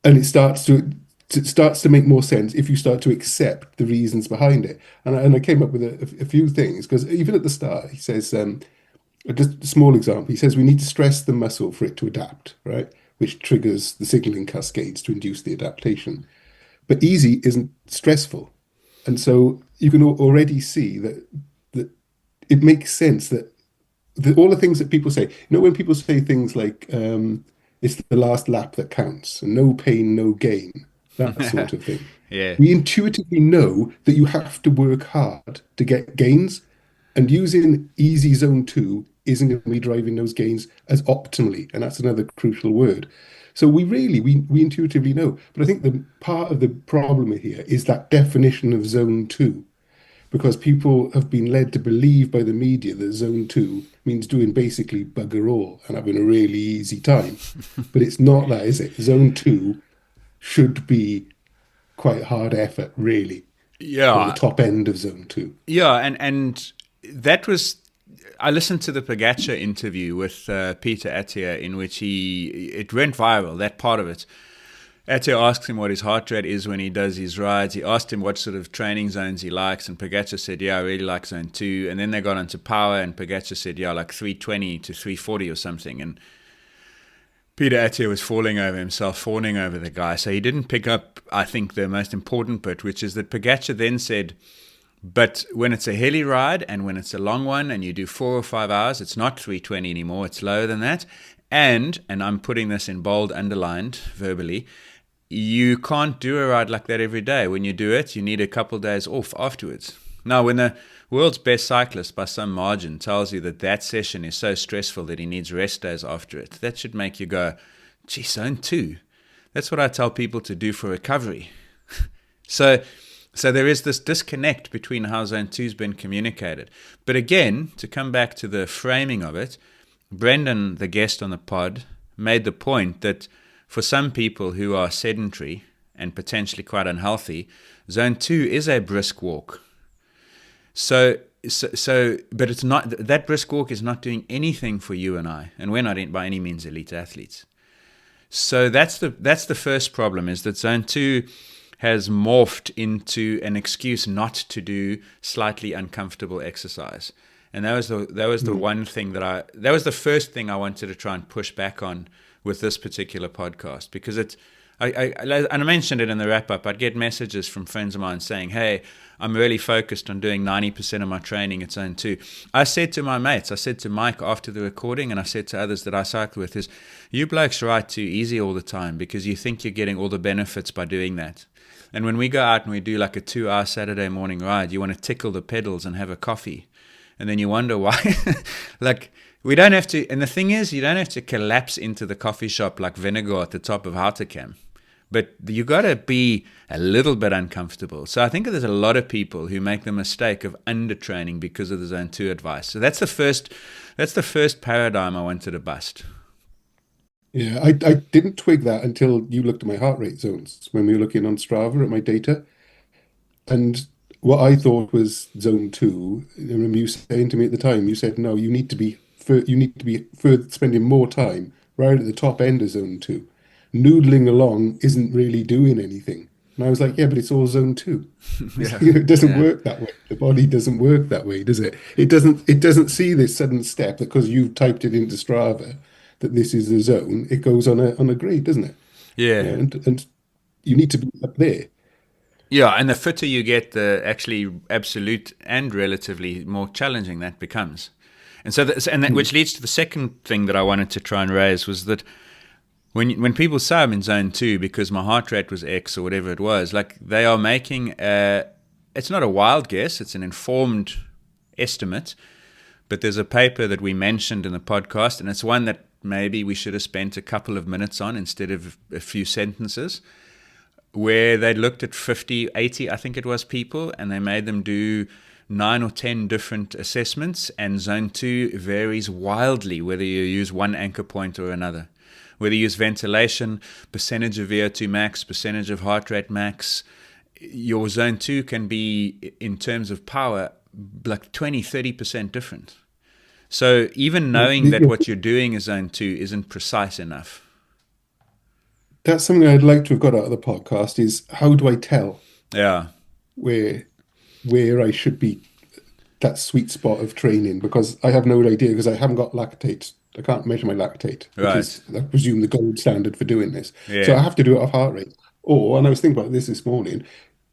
And it starts to make more sense if you start to accept the reasons behind it. And I came up with a few things, because even at the start, he says, just a small example, he says we need to stress the muscle for it to adapt, right? Which triggers the signaling cascades to induce the adaptation. but easy isn't stressful. And so you can already see that it makes sense that all the things that people say, when people say things like, it's the last lap that counts, and no pain, no gain, that sort of thing. Yeah. We intuitively know that you have to work hard to get gains, and using easy zone 2 isn't going to be driving those gains as optimally, and that's another crucial word. So we intuitively know. But I think the part of the problem here is that definition of zone 2, because people have been led to believe by the media that zone 2 means doing basically bugger all and having a really easy time. But it's not that, is it? Zone 2 should be quite hard effort, really. Yeah. At the top end of zone 2. Yeah, and that was... I listened to the Pogacar interview with Peter Attia, in which it went viral, that part of it. Attia asks him what his heart rate is when he does his rides. He asked him what sort of training zones he likes, and Pogacar said, yeah, I really like zone 2. And then they got onto power, and Pogacar said, yeah, like 320 to 340 or something. And Peter Attia was falling over himself, fawning over the guy. So he didn't pick up, I think, the most important bit, which is that Pogacar then said, but when it's a hilly ride and when it's a long one and you do 4 or 5 hours, it's not 320 anymore, it's lower than that. And I'm putting this in bold, underlined, verbally, you can't do a ride like that every day. When you do it, you need a couple of days off afterwards. Now, when the world's best cyclist by some margin tells you that session is so stressful that he needs rest days after it, that should make you go, gee, zone 2. That's what I tell people to do for recovery. So there is this disconnect between how zone 2 has been communicated. But again, to come back to the framing of it, Brendan, the guest on the pod, made the point that for some people who are sedentary and potentially quite unhealthy, zone 2 is a brisk walk. So, but it's not, that brisk walk is not doing anything for you and I, and we're not by any means elite athletes. So that's the first problem, is that zone 2 has morphed into an excuse not to do slightly uncomfortable exercise. And that was the one thing that was the first thing I wanted to try and push back on with this particular podcast, because I mentioned it in the wrap up. I'd get messages from friends of mine saying, hey, I'm really focused on doing 90% of my training at zone 2. I said to my mates, I said to Mike after the recording, and I said to others that I cycle with, is you blokes ride too easy all the time because you think you're getting all the benefits by doing that. And when we go out and we do like a 2-hour Saturday morning ride, you want to tickle the pedals and have a coffee. And then you wonder why. Like, we don't have to, and the thing is, you don't have to collapse into the coffee shop like vinegar at the top of Hartecam. But you got to be a little bit uncomfortable. So I think there's a lot of people who make the mistake of undertraining because of the zone 2 advice. So that's the first paradigm I wanted to bust. Yeah, I didn't twig that until you looked at my heart rate zones when we were looking on Strava at my data. And what I thought was zone 2, I remember you saying to me at the time, you said, no, you need to be spending more time right at the top end of zone 2. Noodling along isn't really doing anything. And I was like, yeah, but it's all zone 2. Yeah. It doesn't work that way. The body doesn't work that way, does it? It doesn't see this sudden step that because you've typed it into Strava that this is the zone. It goes on a grade, doesn't it? Yeah. And you need to be up there. Yeah, and the fitter you get, the actually absolute and relatively more challenging that becomes. And so which leads to the second thing that I wanted to try and raise, was that when people say I'm in zone 2 because my heart rate was X or whatever it was, like, they are making it's not a wild guess, it's an informed estimate. But there's a paper that we mentioned in the podcast, and it's one that maybe we should have spent a couple of minutes on instead of a few sentences, where they looked at 50, 80, I think it was, people, and they made them do 9 or 10 different assessments, and zone 2 varies wildly whether you use one anchor point or another. Whether you use ventilation, percentage of VO2 max, percentage of heart rate max, your zone 2 can be, in terms of power, like 20, 30% different. So even knowing that what you're doing is zone 2 isn't precise enough. That's something I'd like to have got out of the podcast, is how do I tell where I should be, that sweet spot of training? Because I have no idea, because I haven't got lactate. I can't measure my lactate, which is, I presume, the gold standard for doing this. Yeah. So I have to do it off heart rate. Or, and I was thinking about this morning,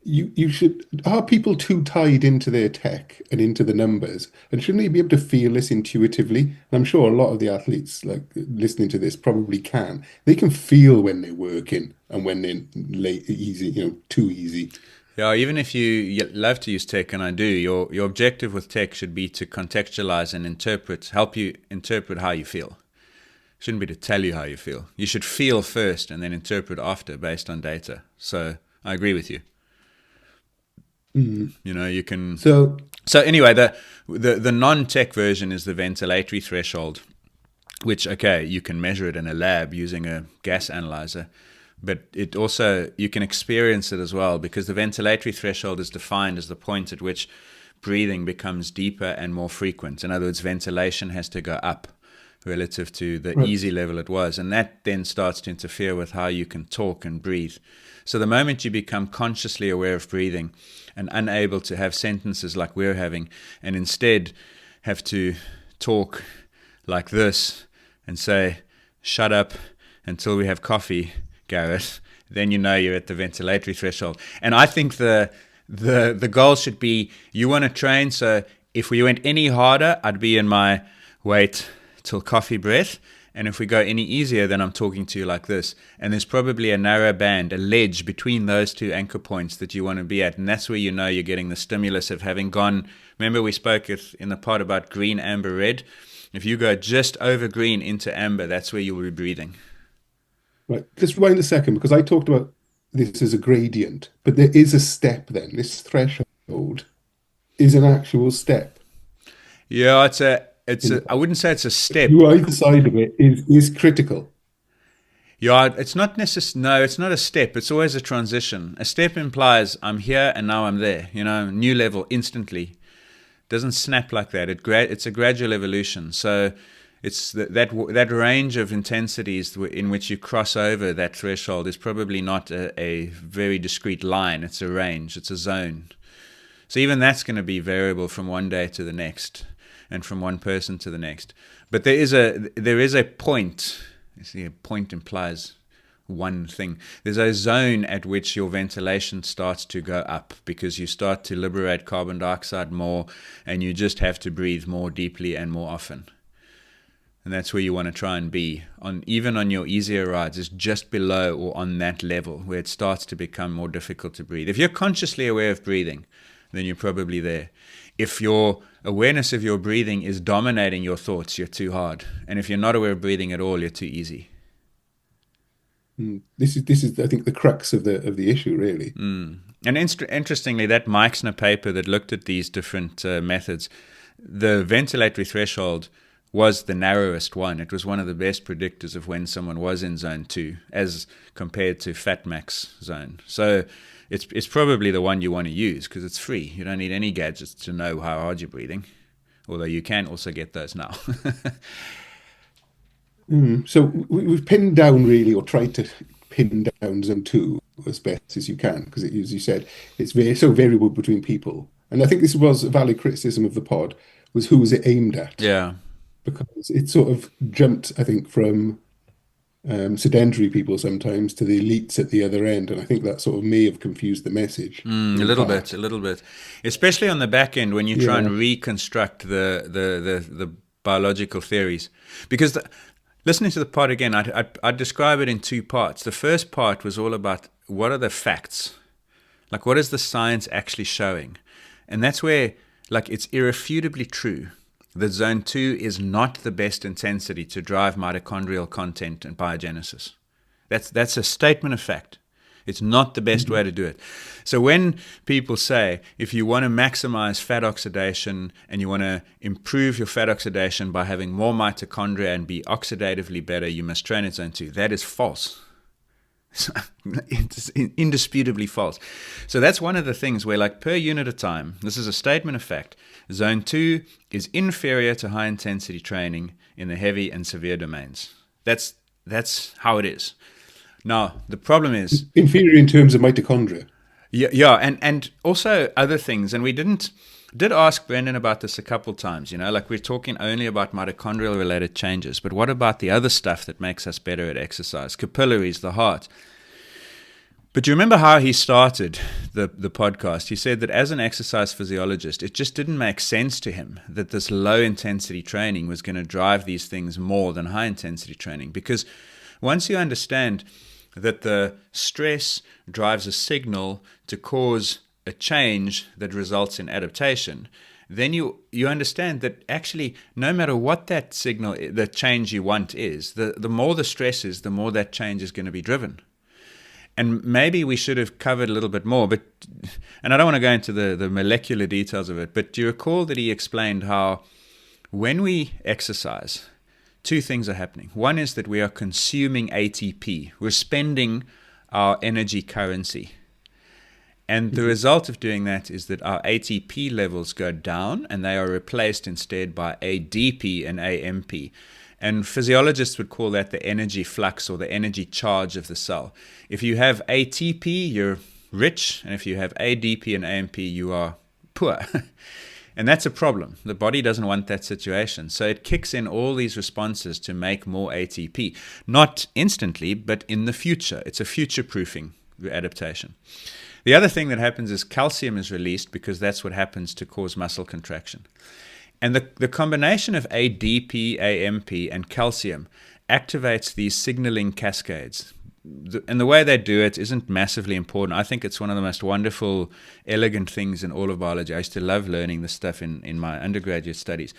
you should, are people too tied into their tech and into the numbers? And shouldn't they be able to feel this intuitively? And I'm sure a lot of the athletes like listening to this probably can. They can feel when they're working and when they're late, easy, too easy. Yeah, even if you love to use tech, and I do, your objective with tech should be to contextualize and help you interpret how you feel. It shouldn't be to tell you how you feel. You should feel first and then interpret after based on data. So I agree with you. You can. So anyway, the non-tech version is the ventilatory threshold, which, okay, you can measure it in a lab using a gas analyzer. But it also, you can experience it as well, because the ventilatory threshold is defined as the point at which breathing becomes deeper and more frequent. In other words, ventilation has to go up relative to the easy level it was. And that then starts to interfere with how you can talk and breathe. So the moment you become consciously aware of breathing and unable to have sentences like we're having, and instead have to talk like this and say, shut up until we have coffee, Gareth, then you know you're at the ventilatory threshold. And I think the goal should be, you want to train, so if we went any harder, I'd be in my wait till coffee breath. And if we go any easier, then I'm talking to you like this. And there's probably a narrow band, a ledge between those two anchor points that you want to be at. And that's where you know you're getting the stimulus of having gone. Remember we spoke in the pod about green, amber, red. If you go just over green into amber, that's where you will be breathing. Right, just rewind a second, because I talked about this as a gradient, but there is a step then. This threshold is an actual step. Yeah, I wouldn't say it's a step. You either side of it is critical. Yeah, it's not no, it's not a step. It's always a transition. A step implies I'm here and now I'm there, new level instantly. It doesn't snap like that. It's a gradual evolution. So it's that range of intensities in which you cross over that threshold is probably not a very discrete line. It's a range. It's a zone. So even that's going to be variable from one day to the next, and from one person to the next. But there is a point. You see, a point implies one thing. There's a zone at which your ventilation starts to go up, because you start to liberate carbon dioxide more, and you just have to breathe more deeply and more often. And that's where you want to try and be. Even on your easier rides, is just below or on that level where it starts to become more difficult to breathe. If you're consciously aware of breathing, then you're probably there. If your awareness of your breathing is dominating your thoughts, you're too hard. And if you're not aware of breathing at all, you're too easy. This is I think the crux of the issue, really. And interestingly, that Meixner paper that looked at these different methods, the ventilatory threshold was the narrowest one. It was one of the best predictors of when someone was in zone 2 as compared to fat max zone. So it's probably the one you want to use because it's free. You don't need any gadgets to know how hard you're breathing, although you can also get those now. So we've pinned down really, or tried to pin down zone 2 as best as you can, because as you said, it's so variable between people. And I think this was a valid criticism of the pod, was who was it aimed at? Yeah. Because it sort of jumped, I think, from sedentary people sometimes to the elites at the other end, and I think that sort of may have confused the message. A little bit, especially on the back end when you try and reconstruct the biological theories. Because listening to the pod again, I'd describe it in two parts. The first part was all about what are the facts, like what is the science actually showing, and that's where, like, it's irrefutably true that zone 2 is not the best intensity to drive mitochondrial content and biogenesis. That's a statement of fact. It's not the best way to do it. So when people say, if you want to maximize fat oxidation and you want to improve your fat oxidation by having more mitochondria and be oxidatively better, you must train at zone 2. That is false. It's indisputably false. So that's one of the things where, like, per unit of time, this is a statement of fact, zone 2 is inferior to high intensity training in the heavy and severe domains. That's how it is. Now the problem is inferior in terms of mitochondria. Yeah, and also other things. And we did ask Brendan about this a couple times, like we're talking only about mitochondrial related changes, but what about the other stuff that makes us better at exercise? Capillaries, the heart. But you remember how he started the podcast? He said that as an exercise physiologist, it just didn't make sense to him that this low-intensity training was going to drive these things more than high-intensity training. Because once you understand that the stress drives a signal to cause a change that results in adaptation, then you understand that actually no matter what that signal, the change you want is, the more the stress is, the more that change is going to be driven. And maybe we should have covered a little bit more, and I don't want to go into the molecular details of it, but do you recall that he explained how when we exercise, two things are happening. One is that we are consuming ATP. We're spending our energy currency. And the result of doing that is that our ATP levels go down and they are replaced instead by ADP and AMP. And physiologists would call that the energy flux or the energy charge of the cell. If you have ATP, you're rich, and if you have ADP and AMP, you are poor. And that's a problem. The body doesn't want that situation. So it kicks in all these responses to make more ATP. Not instantly, but in the future. It's a future-proofing adaptation. The other thing that happens is calcium is released because that's what happens to cause muscle contraction. And the combination of ADP, AMP, and calcium activates these signaling cascades. And the way they do it isn't massively important. I think it's one of the most wonderful, elegant things in all of biology. I used to love learning this stuff in my undergraduate studies.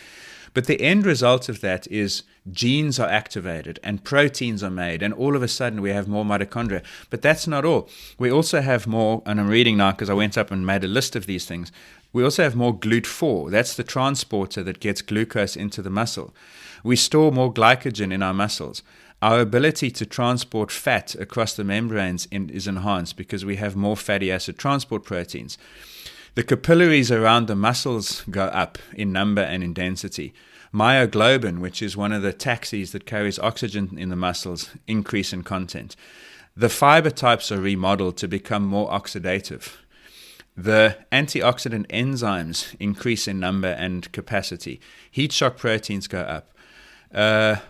But the end result of that is genes are activated and proteins are made, and all of a sudden we have more mitochondria. But that's not all. We also have more, and I'm reading now because I went up and made a list of these things. We also have more GLUT4. That's the transporter that gets glucose into the muscle. We store more glycogen in our muscles. Our ability to transport fat across the membranes is enhanced because we have more fatty acid transport proteins. The capillaries around the muscles go up in number and in density. Myoglobin, which is one of the taxis that carries oxygen in the muscles, increase in content. The fiber types are remodeled to become more oxidative. The antioxidant enzymes increase in number and capacity. Heat shock proteins go up.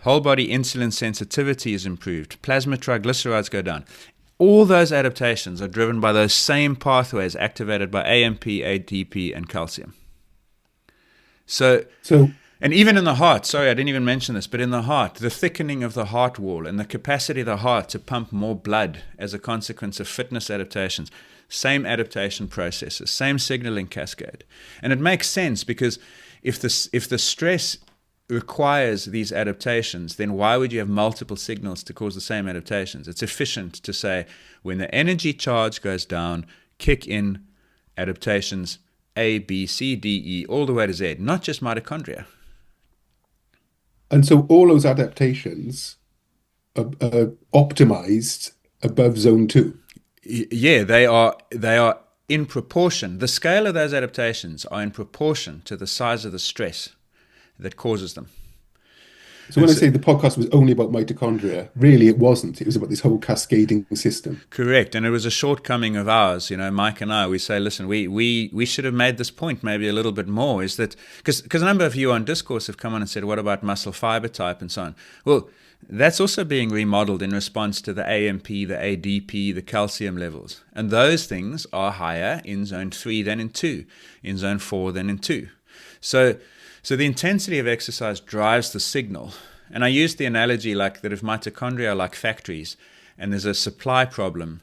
Whole body insulin sensitivity is improved. Plasma triglycerides go down. All those adaptations are driven by those same pathways activated by AMP, ADP, and calcium. So, and even in the heart, sorry, I didn't even mention this, but in the heart, the thickening of the heart wall and the capacity of the heart to pump more blood as a consequence of fitness adaptations, same adaptation processes, same signaling cascade. And it makes sense because if the stress requires these adaptations, then why would you have multiple signals to cause the same adaptations? It's efficient to say when the energy charge goes down, kick in adaptations A, B, C, D, E, all the way to Z, not just mitochondria. And so all those adaptations are optimized above zone 2. Yeah, they are in proportion. The scale of those adaptations are in proportion to the size of the stress that causes them. So when I say the podcast was only about mitochondria, really it wasn't. It was about this whole cascading system. Correct. And it was a shortcoming of ours. You know, Mike and I, we say, listen, we should have made this point maybe a little bit more, is that, because a number of you on Discourse have come on and said, what about muscle fiber type and so on? Well, that's also being remodeled in response to the AMP, the ADP, the calcium levels. And those things are higher in zone 3 than in 2, in zone 4 than in 2. So the intensity of exercise drives the signal. And I used the analogy like that if mitochondria are like factories and there's a supply problem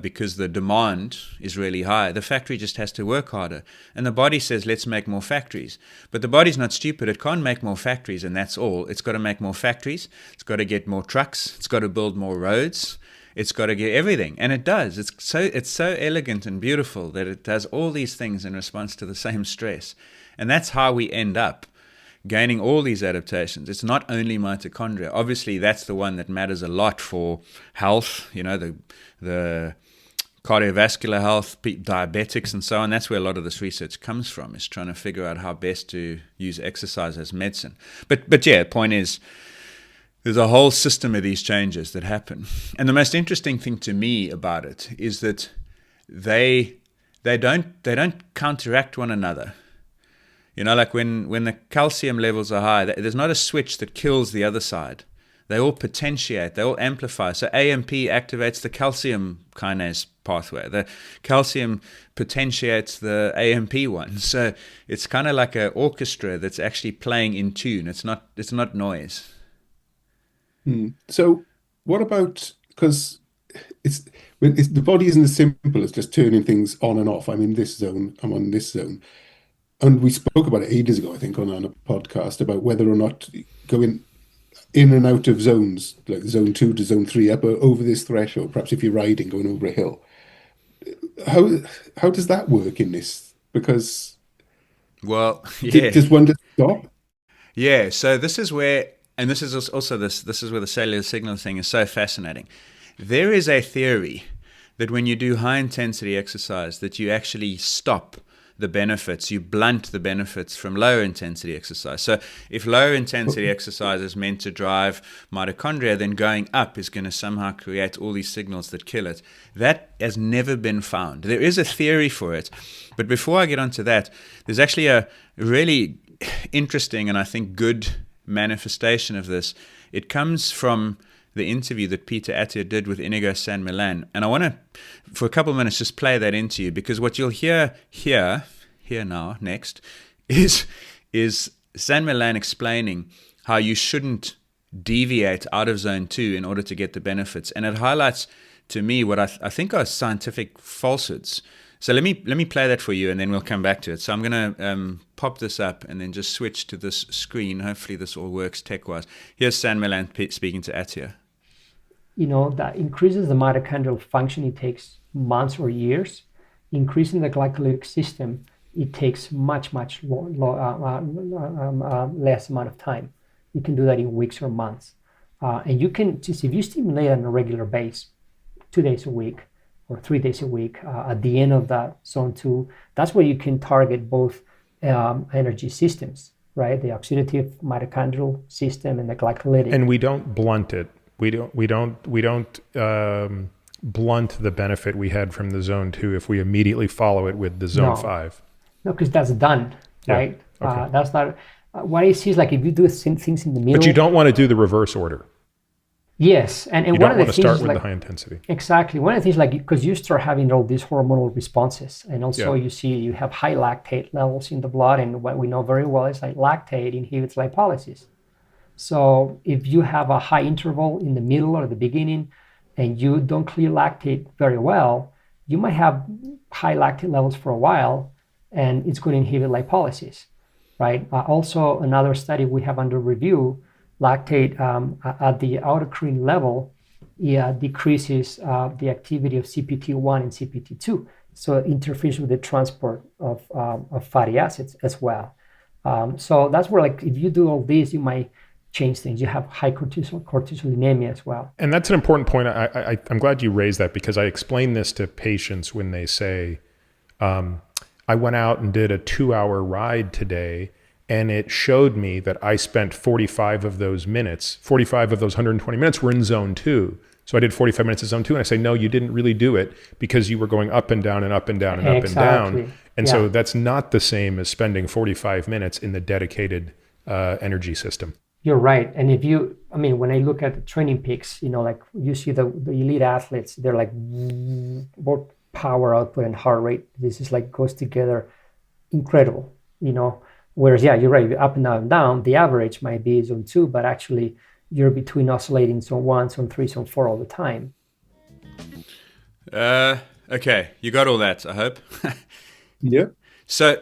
because the demand is really high, the factory just has to work harder. And the body says, let's make more factories. But the body's not stupid. It can't make more factories and that's all. It's got to make more factories. It's got to get more trucks. It's got to build more roads. It's got to get everything. And it does. It's so elegant and beautiful that it does all these things in response to the same stress. And that's how we end up gaining all these adaptations. It's not only mitochondria. Obviously, that's the one that matters a lot for health, you know, the cardiovascular health, diabetics and so on. That's where a lot of this research comes from, is trying to figure out how best to use exercise as medicine. But yeah, the point is, there's a whole system of these changes that happen. And the most interesting thing to me about it is that they don't counteract one another. You know, like when the calcium levels are high, there's not a switch that kills the other side. They all potentiate, they all amplify. So AMP activates the calcium kinase pathway. The calcium potentiates the AMP one. So it's kind of like an orchestra that's actually playing in tune. It's not noise. So what about, because the body isn't as simple as just turning things on and off. I'm in this zone, I'm on this zone. And we spoke about it ages ago, I think, on a podcast about whether or not going in and out of zones, like zone 2 to zone 3, up or over this threshold, perhaps if you're riding, going over a hill. How does that work in this? Because does one just stop? Yeah, so this is where, and this is also this is where the cellular signal thing is so fascinating. There is a theory that when you do high intensity exercise, that you actually stop the benefits, you blunt the benefits from lower intensity exercise. So if lower intensity exercise is meant to drive mitochondria, then going up is going to somehow create all these signals that kill it. That has never been found. There is a theory for it. But before I get onto that, there's actually a really interesting and I think good manifestation of this. It comes from the interview that Peter Attia did with Inigo San Millan. And I want to, for a couple of minutes, just play that into you, because what you'll hear now, next, is San Millan explaining how you shouldn't deviate out of zone 2 in order to get the benefits. And it highlights to me what I think are scientific falsehoods. So let me play that for you, and then we'll come back to it. So I'm going to pop this up and then just switch to this screen. Hopefully this all works tech-wise. Here's San Millan speaking to Attia. That increases the mitochondrial function. It takes months or years. Increasing the glycolytic system, it takes much less amount of time. You can do that in weeks or months. And you can just, if you stimulate on a regular basis, 2 days a week, or 3 days a week, at the end of that zone 2, that's where you can target both energy systems, right? The oxidative mitochondrial system and the glycolytic. And we don't blunt it. We don't blunt the benefit we had from the zone 2 if we immediately follow it with the zone 5. No, because that's done, right? Okay. That's not what I see is like if you do things in the middle. But you don't want to do the reverse order. Yes, and you one don't of the want to things start is with like, the high intensity. Exactly. One of the things, like, because you start having all these hormonal responses, and also you have high lactate levels in the blood, and what we know very well is like lactate inhibits lipolysis. So if you have a high interval in the middle or the beginning, and you don't clear lactate very well, you might have high lactate levels for a while, and it's going to inhibit lipolysis, right? Also, another study we have under review, lactate at the autocrine level decreases the activity of CPT1 and CPT2. So it interferes with the transport of fatty acids as well. So that's where, like, if you do all this, you might change things. You have high cortisolemia as well. And that's an important point. I'm glad you raised that, because I explain this to patients when they say, I went out and did a 2-hour ride today, and it showed me that I spent 45 of those 120 minutes were in zone 2. So I did 45 minutes of zone 2, and I say, no, you didn't really do it, because you were going up and down and up and down and up and down. And so that's not the same as spending 45 minutes in the dedicated energy system. You're right. And when I look at the training peaks, like you see the elite athletes, they're like both power output and heart rate. This is like goes together, incredible, Whereas, you're right, up and down and down, the average might be zone 2, but actually you're between oscillating zone 1, zone 3, zone 4 all the time. Okay, you got all that, I hope. Yeah. So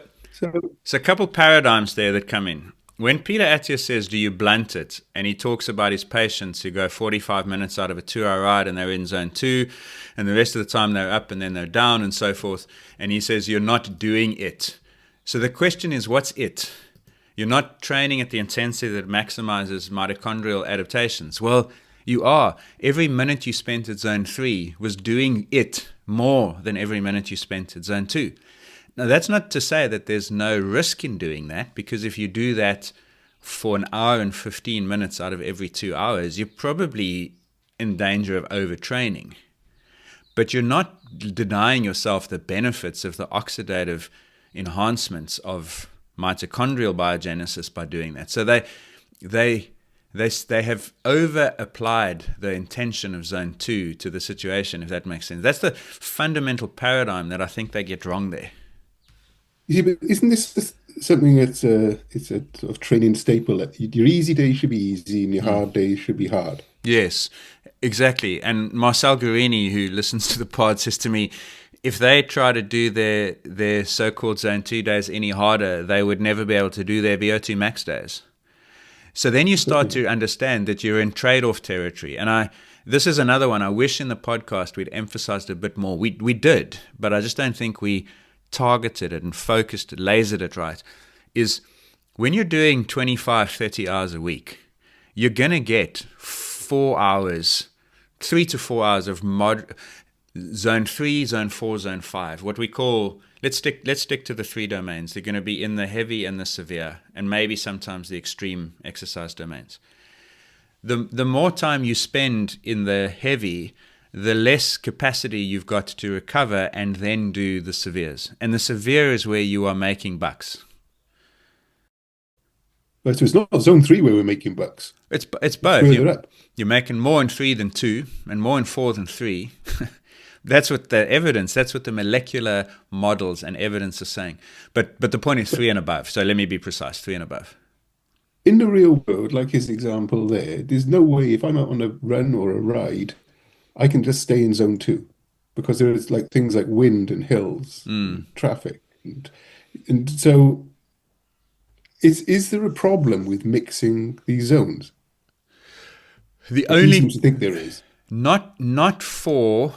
a couple paradigms there that come in. When Peter Attia says, do you blunt it? And he talks about his patients who go 45 minutes out of a 2-hour ride and they're in zone 2, and the rest of the time they're up and then they're down and so forth. And he says, you're not doing it. So the question is, what's it? You're not training at the intensity that maximizes mitochondrial adaptations. Well, you are. Every minute you spent at zone 3 was doing it more than every minute you spent at zone 2. Now, that's not to say that there's no risk in doing that, because if you do that for an hour and 15 minutes out of every 2 hours, you're probably in danger of overtraining. But you're not denying yourself the benefits of the oxidative enhancements of mitochondrial biogenesis by doing that. So they they have over applied the intention of zone 2 to the situation, if that makes sense. That's the fundamental paradigm that I think they get wrong there. Yeah, but isn't this something that's it's a sort of training staple? That your easy days should be easy and your hard days should be hard. Yes, exactly. And Marcel Guerini, who listens to the pod, says to me, if they try to do their so-called zone 2 days any harder, they would never be able to do their VO2 max days. So then you start to understand that you're in trade-off territory. And this is another one I wish in the podcast we'd emphasized a bit more. We did, but I just don't think we targeted it and focused it, lasered it right, is when you're doing 25, 30 hours a week, you're going to get 4 hours, 3 to 4 hours of zone 3, zone 4, zone 5, what we call, let's stick to the 3 domains. They're going to be in the heavy and the severe, and maybe sometimes the extreme exercise domains. The more time you spend in the heavy, the less capacity you've got to recover and then do the severes. And the severe is where you are making bucks. But so it's not zone 3 where we're making bucks. It's both. You're making more in 3 than 2 and more in 4 than 3. That's what the molecular models and evidence are saying. But the point is 3 and above. So let me be precise, 3 and above. In the real world, like his example there's no way if I'm out on a run or a ride, I can just stay in zone 2 because there's like things like wind and hills, and traffic. And so is there a problem with mixing these zones? He seems to think there is. Not for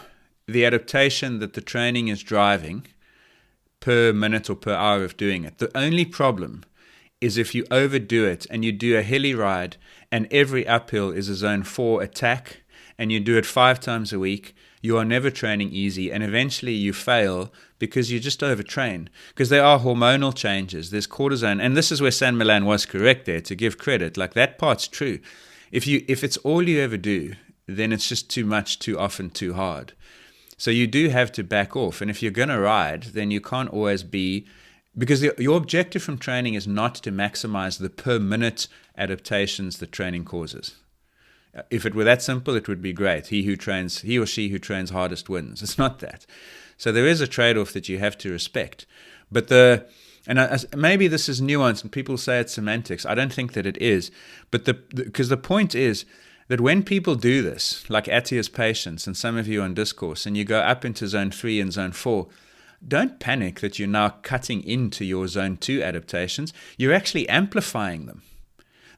the adaptation that the training is driving per minute or per hour of doing it. The only problem is if you overdo it and you do a hilly ride and every uphill is a zone 4 attack and you do it 5 times a week, you are never training easy and eventually you fail because you just overtrain. Because there are hormonal changes, there's cortisone, and this is where San Milan was correct there, to give credit. Like that part's true. If it's all you ever do, then it's just too much, too often, too hard. So you do have to back off. And if you're going to ride, then you can't always be, because your objective from training is not to maximize the per minute adaptations that training causes. If it were that simple, it would be great. He or she who trains hardest wins. It's not that. So there is a trade-off that you have to respect. But maybe this is nuanced and people say it's semantics. I don't think that it is. But because the point is that when people do this, like Attia's patients and some of you on Discourse, and you go up into zone 3 and zone 4, don't panic that you're now cutting into your zone 2 adaptations. You're actually amplifying them.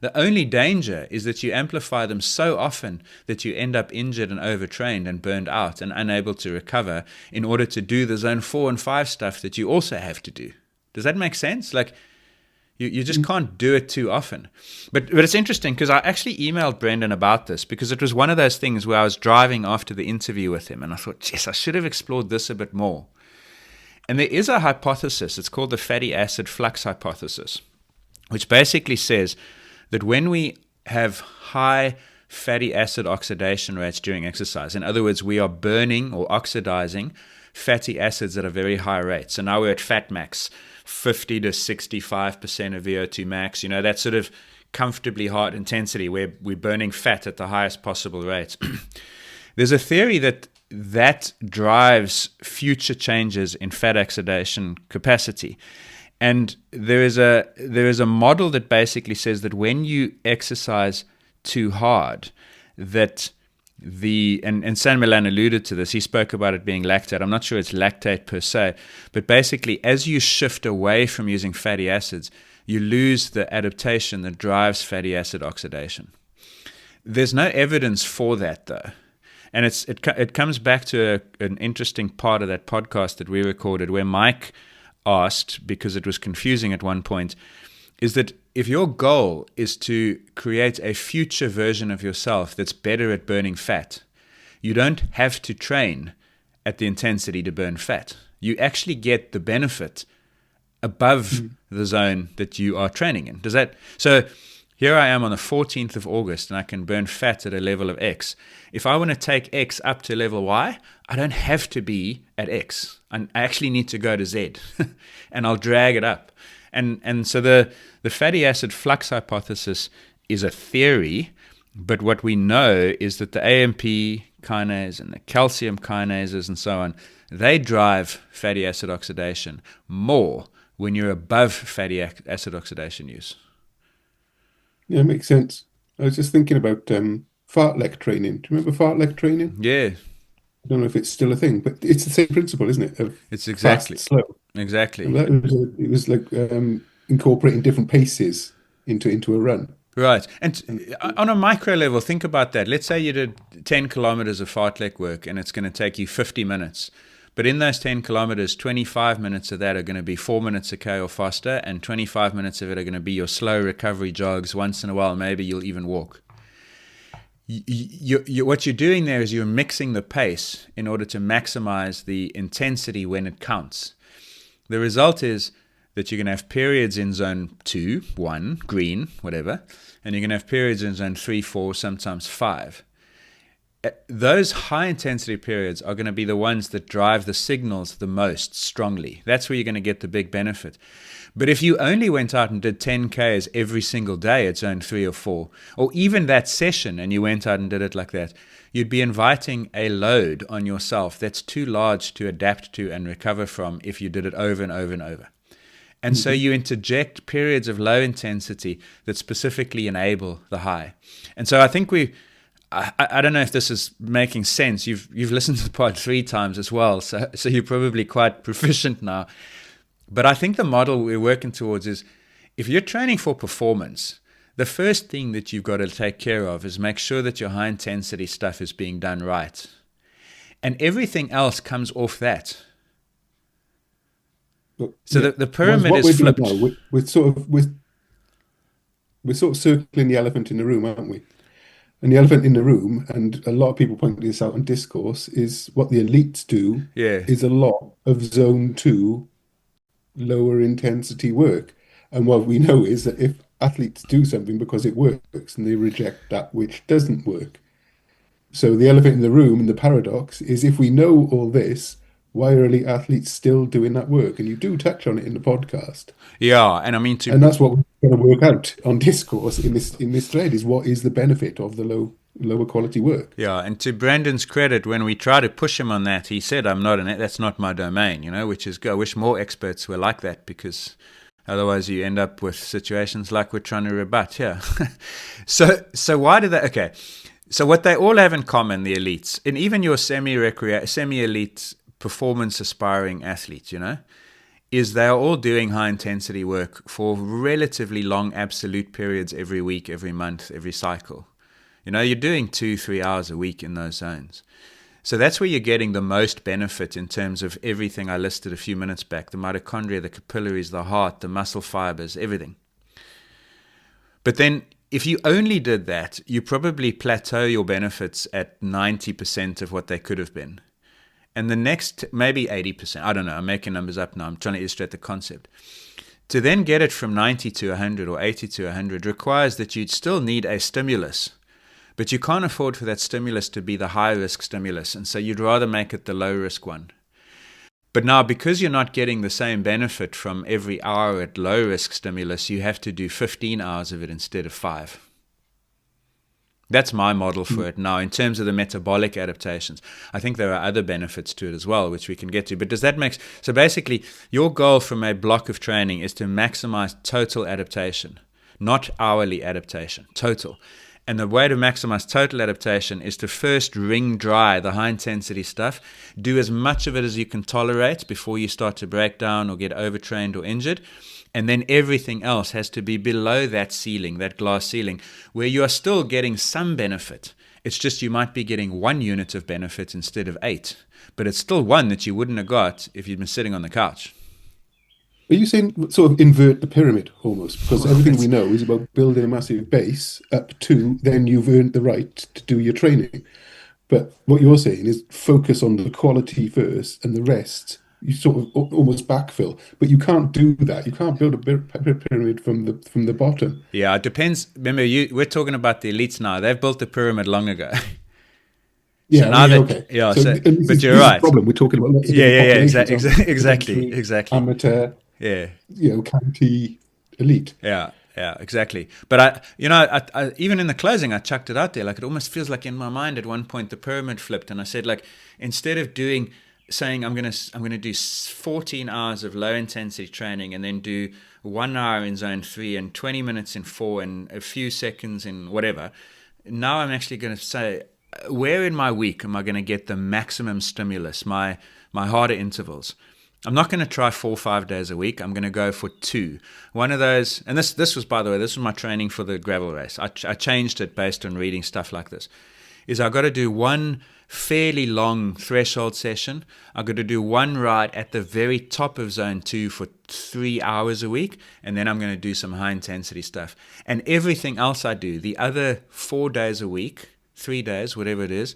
The only danger is that you amplify them so often that you end up injured and overtrained and burned out and unable to recover in order to do the zone 4 and 5 stuff that you also have to do. Does that make sense? Like, you just can't do it too often. But it's interesting because I actually emailed Brendan about this because it was one of those things where I was driving after the interview with him and I thought, yes, I should have explored this a bit more. And there is a hypothesis, it's called the fatty acid flux hypothesis, which basically says that when we have high fatty acid oxidation rates during exercise, in other words, we are burning or oxidizing fatty acids at a very high rate. So now we're at fat max, 50 to 65% of VO2 max, that sort of comfortably hard intensity where we're burning fat at the highest possible rate. There's a theory that drives future changes in fat oxidation capacity. And there is a model that basically says that when you exercise too hard, that and San Milan alluded to this, he spoke about it being lactate. I'm not sure it's lactate per se, but basically as you shift away from using fatty acids, you lose the adaptation that drives fatty acid oxidation. There's no evidence for that though. And it comes back to an interesting part of that podcast that we recorded where Mike asked, because it was confusing at one point, is that if your goal is to create a future version of yourself that's better at burning fat, you don't have to train at the intensity to burn fat. You actually get the benefit above the zone that you are training in. So here I am on the 14th of August and I can burn fat at a level of X. If I want to take X up to level Y, I don't have to be at X. I actually need to go to Z and I'll drag it up. And so the fatty acid flux hypothesis is a theory, but what we know is that the AMP kinase and the calcium kinases and so on, they drive fatty acid oxidation more when you're above fatty acid oxidation use. Yeah, it makes sense. I was just thinking about fartlek training. Do you remember fartlek training? Yeah. I don't know if it's still a thing, but it's the same principle, isn't it? Of It's exactly fast, slow. exactly. And it was like incorporating different paces into a run. Right. And on a micro level, think about that. Let's say you did 10 kilometers of fartlek work and it's going to take you 50 minutes. But in those 10 kilometers, 25 minutes of that are going to be 4 minutes a K or faster, and 25 minutes of it are going to be your slow recovery jogs. Once in a while, maybe you'll even walk. What you're doing there is you're mixing the pace in order to maximize the intensity when it counts. The result is that you're going to have periods in zone 2, 1, green, whatever, and you're going to have periods in zone 3, 4, sometimes 5. Those high intensity periods are going to be the ones that drive the signals the most strongly. That's where you're going to get the big benefit. But if you only went out and did 10 Ks every single day at zone 3 or 4, or even that session and you went out and did it like that, you'd be inviting a load on yourself that's too large to adapt to and recover from if you did it over and over and over. And so you interject periods of low intensity that specifically enable the high. And so I think I don't know if this is making sense. You've listened to the pod 3 times as well, so you're probably quite proficient now. But I think the model we're working towards is, if you're training for performance, the first thing that you've got to take care of is make sure that your high intensity stuff is being done right. And everything else comes off that. So yeah, the pyramid is flipped. Now, we're sort of circling the elephant in the room, aren't we? And the elephant in the room, and a lot of people point this out in Discourse, is what the elites do is a lot of zone 2 lower intensity work. And what we know is that if athletes do something because it works and they reject that which doesn't work. So the elephant in the room and the paradox is, if we know all this, why are elite athletes still doing that work? And you do touch on it in the podcast. Yeah, and I mean and that's what we're going to work out on Discourse in this thread, is what is the benefit of the lower quality work. Yeah, and to Brandon's credit, when we try to push him on that, he said, that's not my domain, which is good. I wish more experts were like that, because otherwise you end up with situations like we're trying to rebut here. So why do they, okay, so what they all have in common, the elites, and even your semi-elite performance aspiring athletes, is they are all doing high intensity work for relatively long absolute periods every week, every month, every cycle. You're doing 2-3 hours a week in those zones. So that's where you're getting the most benefit in terms of everything I listed a few minutes back: the mitochondria, the capillaries, the heart, the muscle fibers, everything. But then if you only did that, you probably plateau your benefits at 90% of what they could have been. And the next, maybe 80%, I don't know, I'm making numbers up now, I'm trying to illustrate the concept. To then get it from 90 to 100 or 80 to 100 requires that you'd still need a stimulus. But you can't afford for that stimulus to be the high-risk stimulus, and so you'd rather make it the low-risk one. But now, because you're not getting the same benefit from every hour at low-risk stimulus, you have to do 15 hours of it instead of 5. That's my model for it now in terms of the metabolic adaptations. I think there are other benefits to it as well, which we can get to. But does that make... So basically, your goal from a block of training is to maximize total adaptation, not hourly adaptation, total. And the way to maximize total adaptation is to first wring dry the high-intensity stuff, do as much of it as you can tolerate before you start to break down or get overtrained or injured. And then everything else has to be below that ceiling, that glass ceiling, where you are still getting some benefit. It's just you might be getting 1 unit of benefit instead of 8. But it's still 1 that you wouldn't have got if you'd been sitting on the couch. Are you saying sort of invert the pyramid almost? Because everything we know is about building a massive base up to then you've earned the right to do your training. But what you're saying is focus on the quality first and the rest you sort of almost backfill. But you can't do that. You can't build a pyramid from the bottom. Yeah, it depends. Remember, we're talking about the elites now. They've built the pyramid long ago. Yeah, okay. Yeah, but you're right. Problem. We're talking about exactly. Amateur, county, elite. Yeah. Yeah, exactly. But I even in the closing, I chucked it out there. Like, it almost feels like in my mind at one point the pyramid flipped, and I said, like, instead of saying I'm gonna do 14 hours of low intensity training and then do 1 hour in zone 3 and 20 minutes in 4 and a few seconds in whatever. Now I'm actually going to say, where in my week am I going to get the maximum stimulus? My harder intervals. I'm not going to try 4 or 5 days a week. I'm going to go for 2. One of those, and this was, by the way, this was my training for the gravel race. I changed it based on reading stuff like this. Is I've got to do one fairly long threshold session. I've got to do one ride at the very top of zone 2 for 3 hours a week, and then I'm going to do some high intensity stuff. And everything else I do, the other 4 days a week, 3 days, whatever it is,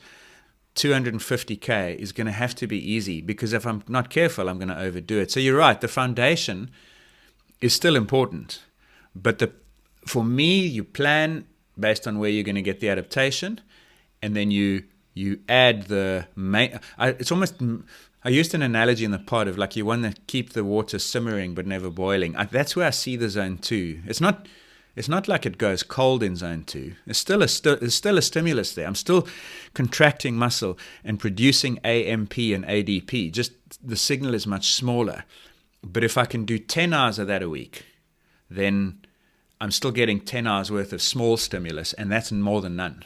250K is going to have to be easy, because if I'm not careful, I'm going to overdo it. So you're right, the foundation is still important. But for me, you plan based on where you're going to get the adaptation, and then you add the main. It's almost, I used an analogy in the pod of like you want to keep the water simmering but never boiling. That's where I see the zone 2. It's not like it goes cold in zone 2. There's still a stimulus there. I'm still contracting muscle and producing AMP and ADP. Just the signal is much smaller. But if I can do 10 hours of that a week, then I'm still getting 10 hours worth of small stimulus, and that's more than none.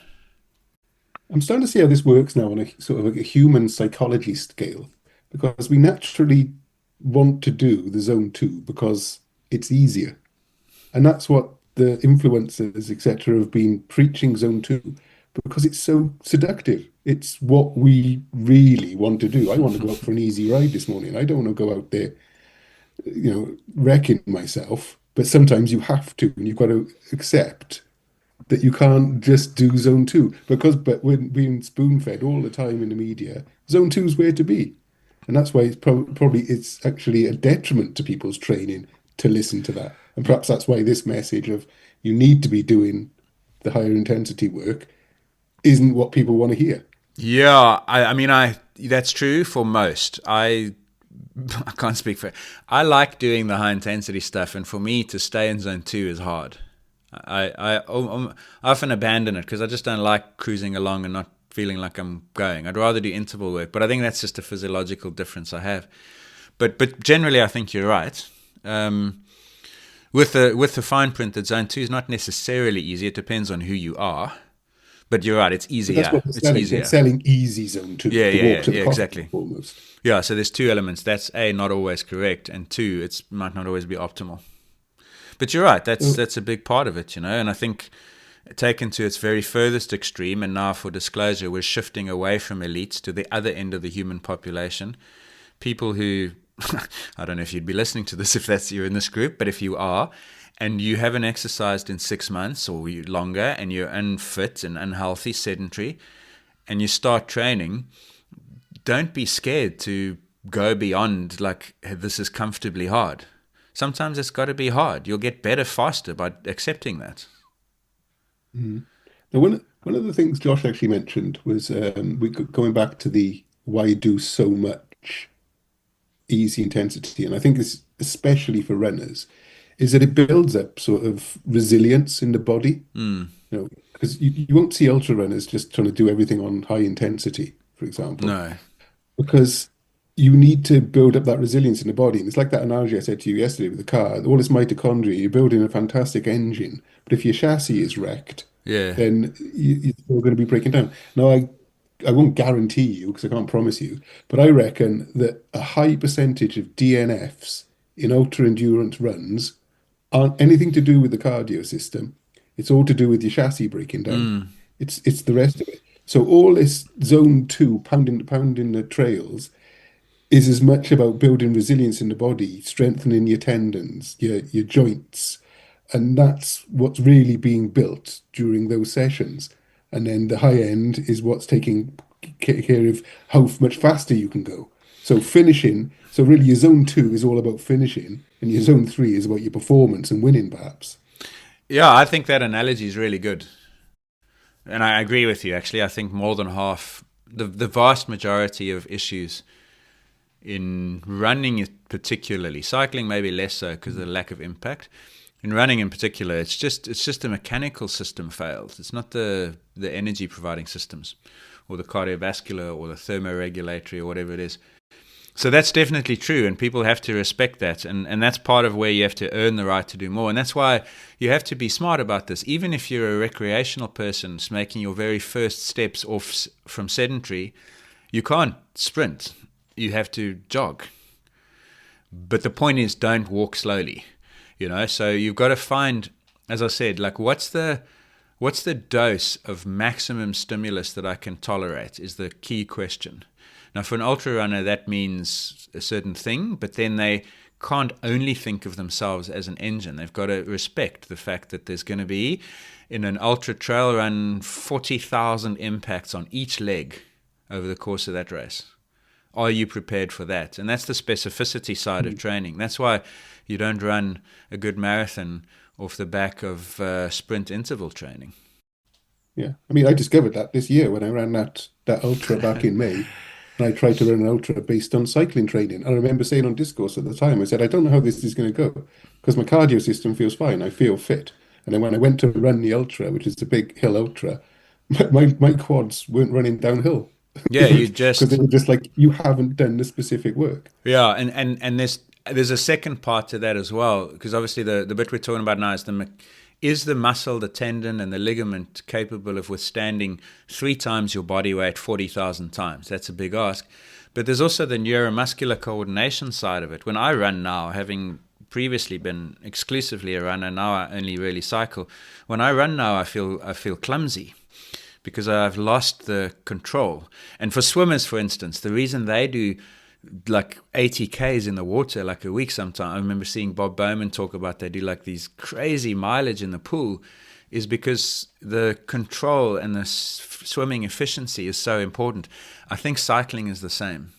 I'm starting to see how this works now on a sort of a human psychology scale, because we naturally want to do the zone 2 because it's easier. And that's what the influencers, etc., have been preaching zone 2, because it's so seductive. It's what we really want to do. I want to go out for an easy ride this morning. I don't want to go out there, wrecking myself. But sometimes you have to, and you've got to accept that you can't just do zone 2, but we're being spoon-fed all the time in the media. Zone 2 is where to be. And that's why it's actually a detriment to people's training to listen to that. And perhaps that's why this message of you need to be doing the higher intensity work isn't what people want to hear. Yeah, I mean, that's true for most. I can't speak for it. I like doing the high intensity stuff, and for me to stay in zone 2 is hard. I often abandon it because I just don't like cruising along and not feeling like I'm going. I'd rather do interval work, but I think that's just a physiological difference I have. But generally, I think you're right. With the fine print that zone 2 is not necessarily easy. It depends on who you are. But you're right, it's easier. It's easier. They're selling easy zone 2. Yeah, exactly. Almost. Yeah, so there's 2 elements. That's A, not always correct, and 2, it might not always be optimal. But you're right, that's a big part of it, and I think taken to its very furthest extreme, and now for disclosure, we're shifting away from elites to the other end of the human population. People who, I don't know if you'd be listening to this if you're in this group, but if you are, and you haven't exercised in 6 months or longer, and you're unfit and unhealthy, sedentary, and you start training, don't be scared to go beyond, like, this is comfortably hard. Sometimes it's got to be hard. You'll get better faster by accepting that. Mm-hmm. Now, one of the things Josh actually mentioned was going back to the why do so much easy intensity, and I think this, especially for runners, is that it builds up sort of resilience in the body. Because you won't see ultra runners just trying to do everything on high intensity, for example. No. Because you need to build up that resilience in the body. And it's like that analogy I said to you yesterday with the car. All this mitochondria, you're building a fantastic engine. But if your chassis is wrecked, then you're still going to be breaking down. Now, I won't guarantee you, because I can't promise you, but I reckon that a high percentage of DNFs in ultra-endurance runs aren't anything to do with the cardio system. It's all to do with your chassis breaking down. It's the rest of it. So all this zone 2, pounding the trails, is as much about building resilience in the body, strengthening your tendons, your joints, and that's what's really being built during those sessions. And then the high end is what's taking care of how much faster you can go. So finishing, so really your zone 2 is all about finishing, and your zone 3 is about your performance and winning, perhaps. Yeah, I think that analogy is really good. And I agree with you, actually. I think more than half, the vast majority of issues in running particularly, cycling maybe less so because of the lack of impact, in running in particular, it's just the mechanical system fails. It's not the energy providing systems, or the cardiovascular, or the thermoregulatory, or whatever it is. So that's definitely true, and people have to respect that, and that's part of where you have to earn the right to do more. And that's why you have to be smart about this. Even if you're a recreational person making your very first steps off from sedentary, you can't sprint. You have to jog. But the point is, don't walk slowly. So you've got to find, as I said, like what's the dose of maximum stimulus that I can tolerate is the key question. Now, for an ultra runner, that means a certain thing, but then they can't only think of themselves as an engine. They've got to respect the fact that there's going to be, in an ultra trail run, 40,000 impacts on each leg over the course of that race. Are you prepared for that? And that's the specificity side of training. That's why you don't run a good marathon off the back of sprint interval training. Yeah, I mean, I discovered that this year when I ran that ultra back in May. And I tried to run an ultra based on cycling training. I remember saying on Discourse at the time, I said, I don't know how this is going to go because my cardio system feels fine. I feel fit. And then when I went to run the ultra, which is a big hill ultra, my quads weren't running downhill. Yeah, you just... Because they were just like, you haven't done the specific work. Yeah, and there's a second part to that as well, because obviously the bit we're talking about now is the muscle, the tendon, and the ligament capable of withstanding 3 times your body weight 40,000 times? That's a big ask. But there's also the neuromuscular coordination side of it. When I run now, having previously been exclusively a runner, now I only really cycle. When I run now, I feel clumsy because I've lost the control. And for swimmers, for instance, the reason they do like 80 Ks in the water like a week sometime. I remember seeing Bob Bowman talk about they do like these crazy mileage in the pool is because the control and the swimming efficiency is so important. I think cycling is the same.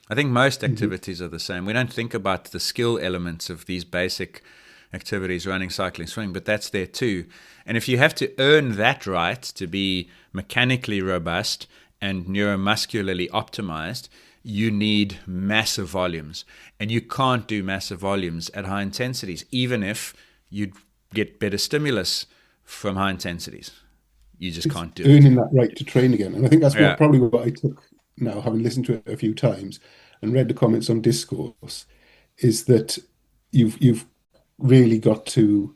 I think most activities are the same. We don't think about the skill elements of these basic activities, running, cycling, swimming, but that's there too. And if you have to earn that right to be mechanically robust and neuromuscularly optimized, you need massive volumes, and you can't do massive volumes at high intensities, even if you get better stimulus from high intensities. You just can't do it. Earning that right to train again. And I think that's probably what I took now, having listened to it a few times and read the comments on Discourse, is that you've really got to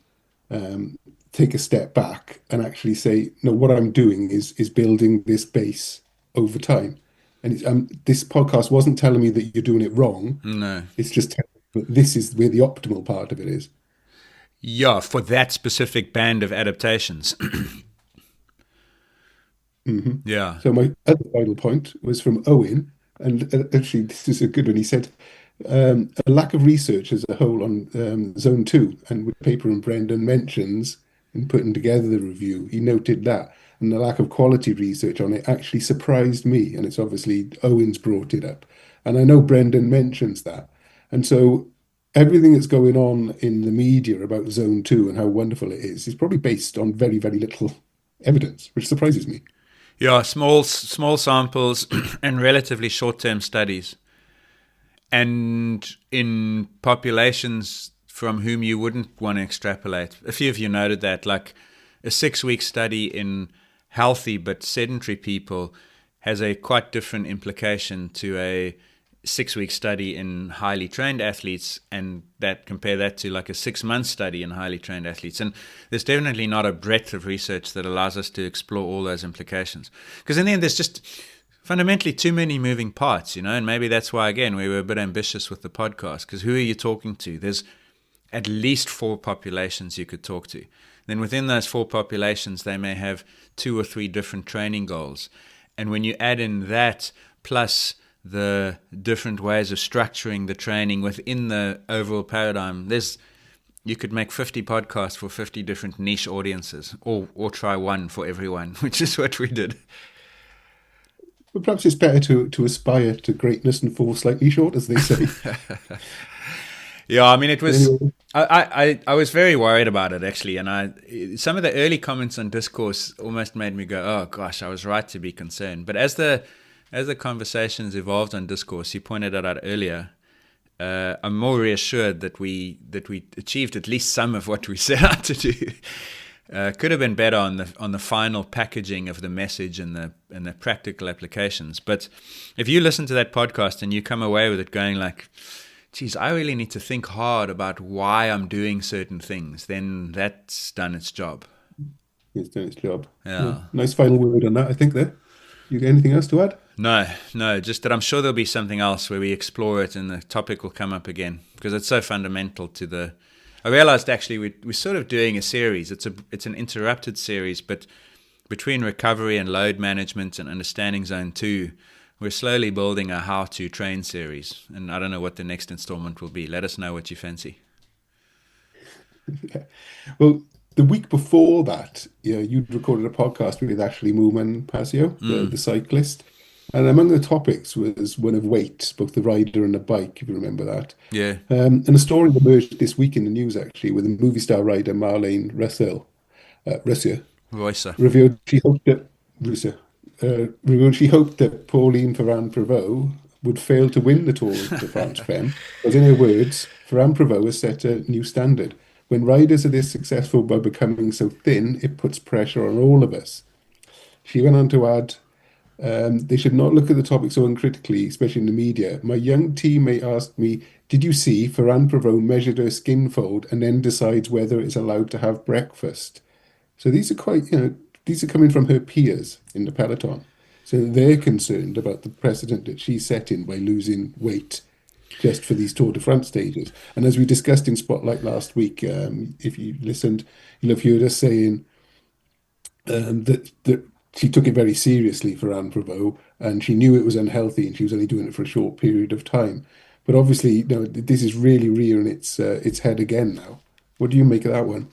take a step back and actually say, no, what I'm doing is building this base over time. And this podcast wasn't telling me that you're doing it wrong. No. It's just telling me that this is where the optimal part of it is. Yeah, for that specific band of adaptations. Yeah. So my other final point was from Owen, and actually this is a good one. He said, a lack of research as a whole on Zone 2, and with paper and Brendan mentions in putting together the review, he noted that. And the lack of quality research on it actually surprised me. And it's obviously Owen's brought it up. And I know Brendan mentions that. And so everything that's going on in the media about Zone 2 and how wonderful it is probably based on very, very little evidence, which surprises me. Yeah, small samples and relatively short-term studies. And in populations from whom you wouldn't want to extrapolate. A few of you noted that, like a 6-week study in healthy but sedentary people has a quite different implication to a 6-week study in highly trained athletes, and that compare that to like a 6-month study in highly trained athletes. And there's definitely not a breadth of research that allows us to explore all those implications. Because in the end, there's just fundamentally too many moving parts, and maybe that's why, again, we were a bit ambitious with the podcast, because who are you talking to? There's at least 4 populations you could talk to. Then within those 4 populations, they may have 2 or 3 different training goals. And when you add in that, plus the different ways of structuring the training within the overall paradigm, you could make 50 podcasts for 50 different niche audiences, or try one for everyone, which is what we did. But perhaps it's better to aspire to greatness and fall slightly short, as they say. Yeah, I mean, it was. I was very worried about it, actually, and some of the early comments on Discourse almost made me go, "Oh gosh, I was right to be concerned." But as the conversations evolved on Discourse, you pointed it out earlier. I'm more reassured that we achieved at least some of what we set out to do. Could have been better on the final packaging of the message and the practical applications. But if you listen to that podcast and you come away with it going like, geez, I really need to think hard about why I'm doing certain things, then that's done its job. It's done its job. Yeah. Nice final word on that, I think, there. You got anything else to add? No, just that I'm sure there'll be something else where we explore it and the topic will come up again, because it's so fundamental to the... I realized actually we're sort of doing a series. It's an interrupted series, but between recovery and load management and understanding zone 2, we're slowly building a how-to train series. And I don't know what the next installment will be. Let us know what you fancy. Yeah. Well, the week before that, you'd recorded a podcast with Ashley Moorman-Pasio, the cyclist. And among the topics was one of weight, both the rider and the bike, if you remember that. Yeah. And a story emerged this week in the news, actually, with a movie star rider, Marlen Reusser, revealed she hoped that Pauline Ferrand-Prévot would fail to win the Tour de France Femme. But in her words, Ferrand-Prévot has set a new standard. When riders are this successful by becoming so thin, it puts pressure on all of us. She went on to add, they should not look at the topic so uncritically, especially in the media. My young teammate asked me, did you see Ferrand-Prévot measured her skin fold and then decides whether it's allowed to have breakfast? So these are these are coming from her peers in the peloton. So they're concerned about the precedent that she's setting by losing weight just for these Tour de France stages. And as we discussed in Spotlight last week, if you listened, you'll have heard us saying that she took it very seriously for Ferrand-Prévot, and she knew it was unhealthy, and she was only doing it for a short period of time. But obviously, this is really rearing its head again now. What do you make of that one?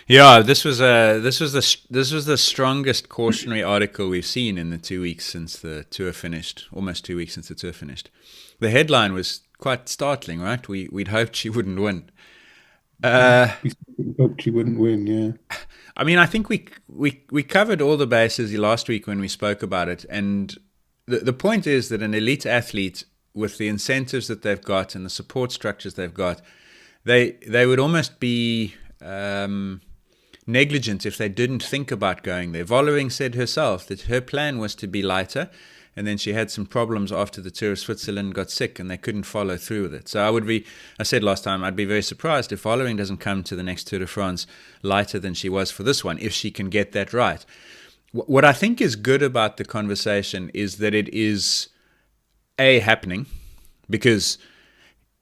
Yeah, this was the strongest cautionary article we've seen in the 2 weeks since the tour finished. Almost 2 weeks since the tour finished. The headline was quite startling, right? We'd hoped she wouldn't win. We hoped she wouldn't win, yeah. I mean, I think we covered all the bases last week when we spoke about it, and the point is that an elite athlete, with the incentives that they've got and the support structures they've got, they would almost be negligent if they didn't think about going there. Vollering said herself that her plan was to be lighter, and then she had some problems after the Tour of Switzerland, got sick, and they couldn't follow through with it. So I said last time, I'd be very surprised if Vollering doesn't come to the next Tour de France lighter than she was for this one, if she can get that right. What I think is good about the conversation is that it is happening, because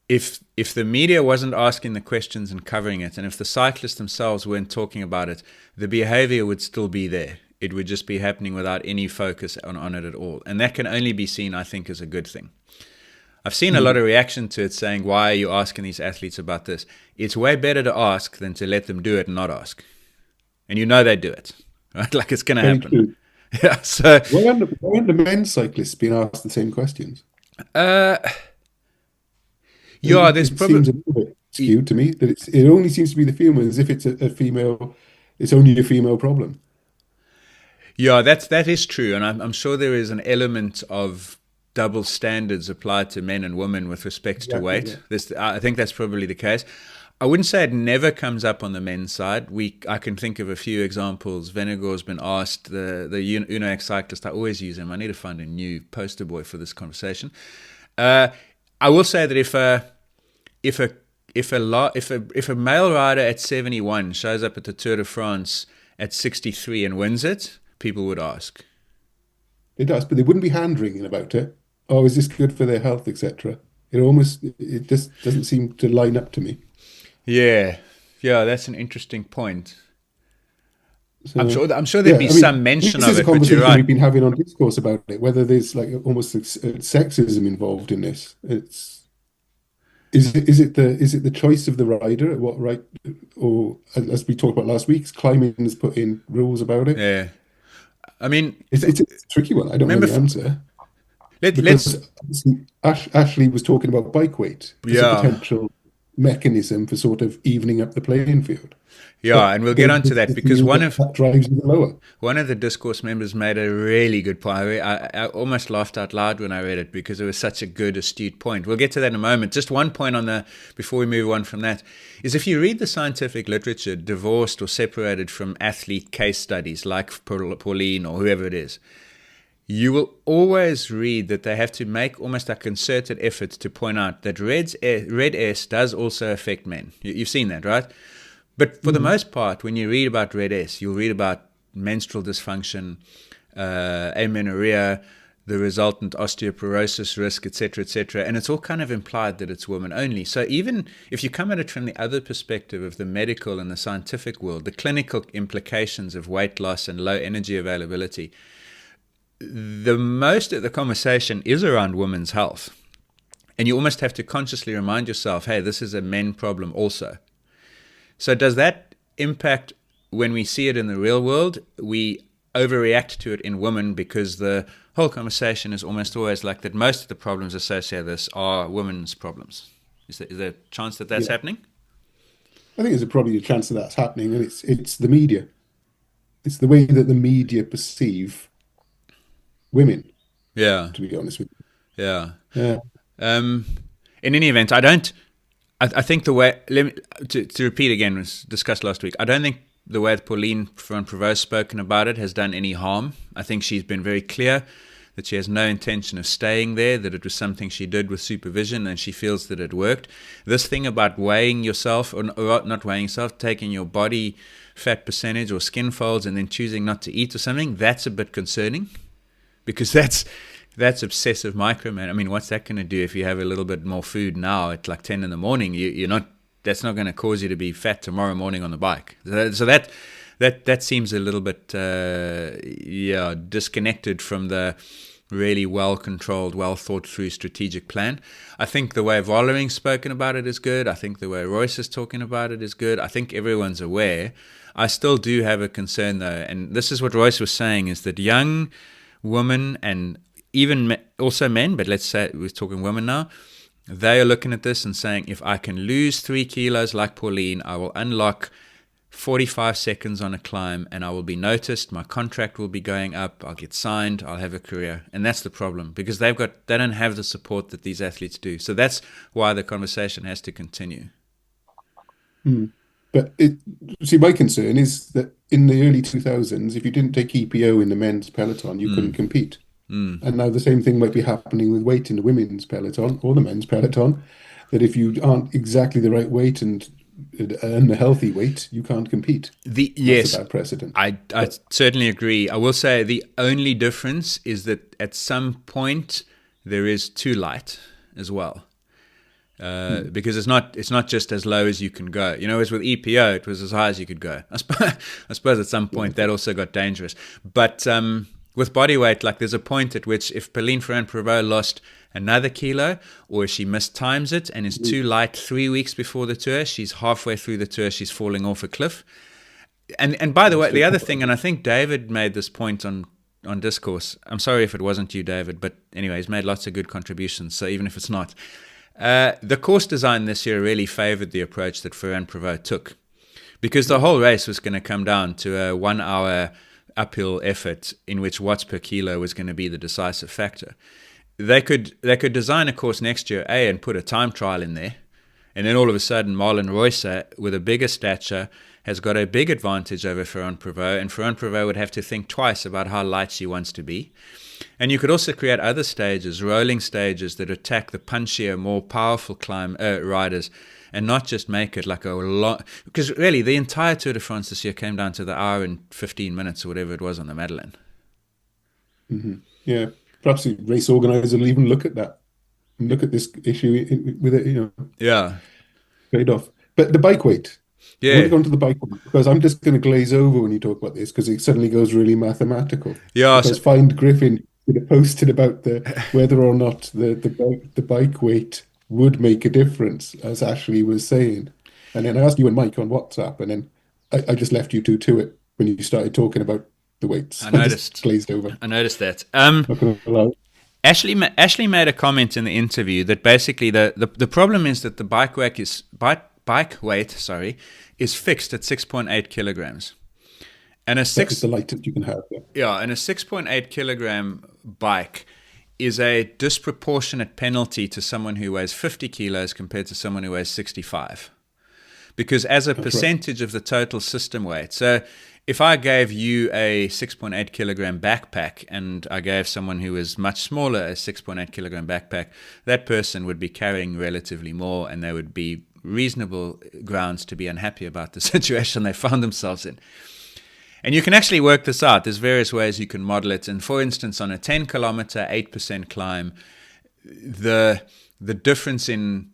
if the media wasn't asking the questions and covering it, and if the cyclists themselves weren't talking about it, the behavior would still be there. It would just be happening without any focus on it at all. And that can only be seen, I think, as a good thing. I've seen a lot of reaction to it saying, why are you asking these athletes about this? It's way better to ask than to let them do it and not ask. And they do it, right? Like it's going to happen. True. Yeah. So why aren't the men's cyclists being asked the same questions? Yeah, there's probably... It seems a little bit skewed to me, that it only seems to be the female, as if it's a female, it's only a female problem. Yeah, that is true, and I'm sure there is an element of double standards applied to men and women with respect to weight. Yeah. I think that's probably the case. I wouldn't say it never comes up on the men's side. I can think of a few examples. Venegor's been asked, the UNOX cyclist, I always use him. I need to find a new poster boy for this conversation. I will say that if a male rider at 71 shows up at the Tour de France at 63 and wins it, people would ask. It does, but they wouldn't be hand-wringing about it. Oh, is this good for their health, etc.? It just doesn't seem to line up to me. Yeah, that's an interesting point. So, I'm sure there'd be some mention of it. This is a conversation we've been having on Discourse about it, whether there's like almost sexism involved in this. Is it the choice of the rider at what right, or as we talked about last week, climbing has put in rules about it. Yeah, I mean, it's a tricky one. I don't know the answer. Ashley was talking about bike weight as a potential mechanism for sort of evening up the playing field. Yeah, and we'll get onto that because that drives you lower. One of the discourse members made a really good point. I almost laughed out loud when I read it because it was such a good, astute point. We'll get to that in a moment. Just one point before we move on from that, is if you read the scientific literature divorced or separated from athlete case studies like Pauline or whoever it is, you will always read that they have to make almost a concerted effort to point out that red S does also affect men. You've seen that, right? But for the most part, when you read about red S, you'll read about menstrual dysfunction, amenorrhea, the resultant osteoporosis risk, etc., etc. And it's all kind of implied that it's women only. So even if you come at it from the other perspective of the medical and the scientific world, the clinical implications of weight loss and low energy availability, the most of the conversation is around women's health. And you almost have to consciously remind yourself, hey, this is a men problem also. So does that impact when we see it in the real world? We overreact to it in women because the whole conversation is almost always like that most of the problems associated with this are women's problems. Is there a chance that that's happening? I think there's probably a chance that that's happening, and it's the media. It's the way that the media perceive women. Yeah. To be honest with you. Yeah. Yeah. In any event, I think the way, to repeat again, was discussed last week, I don't think the way that Pauline van Provaux has spoken about it has done any harm. I think she's been very clear that she has no intention of staying there, that it was something she did with supervision and she feels that it worked. This thing about weighing yourself, or not weighing yourself, taking your body fat percentage or skin folds and then choosing not to eat or something, that's a bit concerning because that's obsessive micromanagement. I mean, what's that going to do if you have a little bit more food now at like 10 in the morning? That's not going to cause you to be fat tomorrow morning on the bike. So that seems a little bit disconnected from the really well-controlled, well-thought-through strategic plan. I think the way Vollering's spoken about it is good. I think the way Royce is talking about it is good. I think everyone's aware. I still do have a concern, though, and this is what Royce was saying, is that young women and even also men, but let's say we're talking women now, they are looking at this and saying, if I can lose 3 kilos like Pauline, I will unlock 45 seconds on a climb and I will be noticed, my contract will be going up, I'll get signed, I'll have a career. And that's the problem, because they don't have the support that these athletes do. So that's why the conversation has to continue. But my concern is that in the early 2000s, if you didn't take EPO in the men's peloton, you couldn't compete. And now the same thing might be happening with weight in the women's peloton or the men's peloton, that if you aren't exactly the right weight and the healthy weight, you can't compete. That's a bad precedent. I certainly agree. I will say the only difference is that at some point there is too light as well. Because it's not just as low as you can go. As with EPO, it was as high as you could go. I suppose at some point that also got dangerous. But with body weight, like there's a point at which if Pauline van Provaux lost another kilo, or if she mistimes it and is too light 3 weeks before the tour, she's halfway through the tour, she's falling off a cliff. And by the way, the other thing, and I think David made this point on Discourse. I'm sorry if it wasn't you, David, but anyway, he's made lots of good contributions. So even if it's not, the course design this year really favored the approach that Van Provaux took, because the whole race was going to come down to a 1 hour uphill effort in which watts per kilo was going to be the decisive factor. They could design a course next year, and put a time trial in there, and then all of a sudden Marlen Reusser, with a bigger stature, has got a big advantage over Van Provaux, and Van Provaux would have to think twice about how light she wants to be. And you could also create other stages, rolling stages that attack the punchier, more powerful riders, and not just make it like a long... Because really, the entire Tour de France this year came down to the hour and 15 minutes or whatever it was on the Madeleine. Yeah, perhaps the race organizer will even look at that and look at this issue with it, Yeah. Trade off. But the bike weight. Yeah. I want to go on to the bike weight, because I'm just going to glaze over when you talk about this, because it suddenly goes really mathematical. Yeah. Because Find Griffin posted about whether or not the bike weight would make a difference, as Ashley was saying. And then I asked you and Mike on WhatsApp, and then I just left you two to it when you started talking about the weights. I noticed. Just glazed over. I noticed that. Not gonna lie. Ashley made a comment in the interview that basically the problem is that the bike bike weight, is fixed at 6.8 kilograms. And That is the lightest you can have. Yeah, and a 6.8 kilogram bike is a disproportionate penalty to someone who weighs 50 kilos compared to someone who weighs 65. Because as a percentage of the total system weight, so if I gave you a 6.8 kilogram backpack and I gave someone who is much smaller a 6.8 kilogram backpack, that person would be carrying relatively more, and there would be reasonable grounds to be unhappy about the situation they found themselves in. And you can actually work this out. There's various ways you can model it. And for instance, on a 10 kilometer, 8% climb, the difference in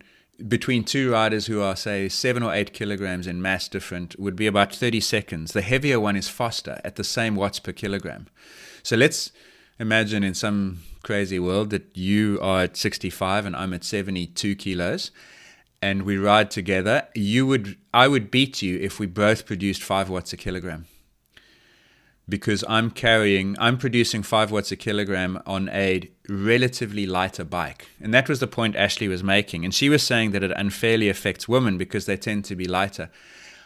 between two riders who are, say, 7 or 8 kilograms in mass different would be about 30 seconds. The heavier one is faster at the same watts per kilogram. So let's imagine in some crazy world that you are at 65 and I'm at 72 kilos, and we ride together. I would beat you if we both produced 5 watts a kilogram. Because I'm producing 5 watts a kilogram on a relatively lighter bike. And that was the point Ashley was making. And she was saying that it unfairly affects women because they tend to be lighter.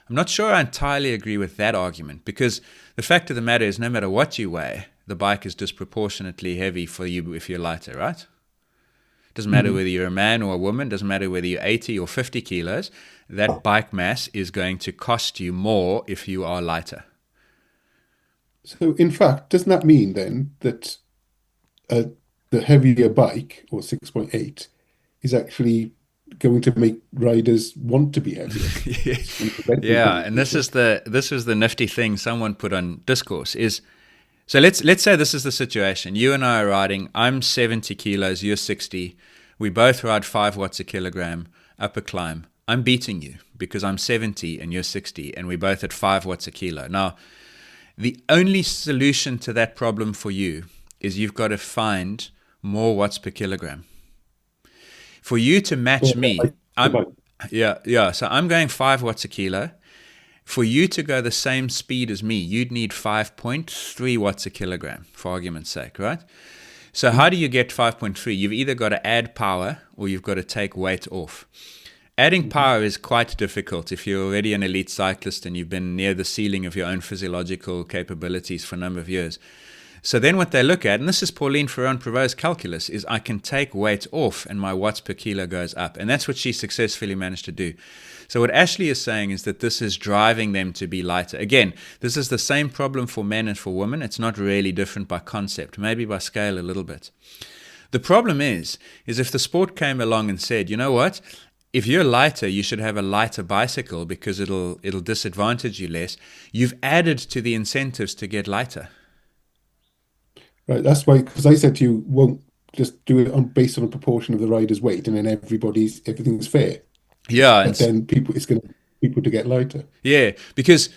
I'm not sure I entirely agree with that argument, because the fact of the matter is no matter what you weigh, the bike is disproportionately heavy for you if you're lighter, right? Doesn't matter whether you're a man or a woman, doesn't matter whether you're 80 or 50 kilos, that bike mass is going to cost you more if you are lighter. So, in fact, doesn't that mean then that the heavier bike, or 6.8, is actually going to make riders want to be heavier? Yeah, and this was the nifty thing someone put on Discourse is, so let's say this is the situation. You and I are riding. I'm 70 kilos, you're 60. We both ride 5 watts a kilogram up a climb. I'm beating you because I'm 70 and you're 60, and we're both at 5 watts a kilo. Now, the only solution to that problem for you is you've got to find more watts per kilogram. For you to match me, so I'm going 5 watts a kilo. For you to go the same speed as me, you'd need 5.3 watts a kilogram, for argument's sake, right? So how do you get 5.3? You've either got to add power or you've got to take weight off. Adding power is quite difficult if you're already an elite cyclist and you've been near the ceiling of your own physiological capabilities for a number of years. So then what they look at, and this is Pauline Ferrand-Prévost's calculus, is I can take weight off and my watts per kilo goes up. And that's what she successfully managed to do. So what Ashley is saying is that this is driving them to be lighter. Again, this is the same problem for men and for women. It's not really different by concept, maybe by scale a little bit. The problem is if the sport came along and said, you know what? If you're lighter, you should have a lighter bicycle because it'll disadvantage you less. You've added to the incentives to get lighter. Right, that's why, because I said you won't just do it based on a proportion of the rider's weight, and then everything's fair. Yeah, but then it's going to people to get lighter. Yeah, because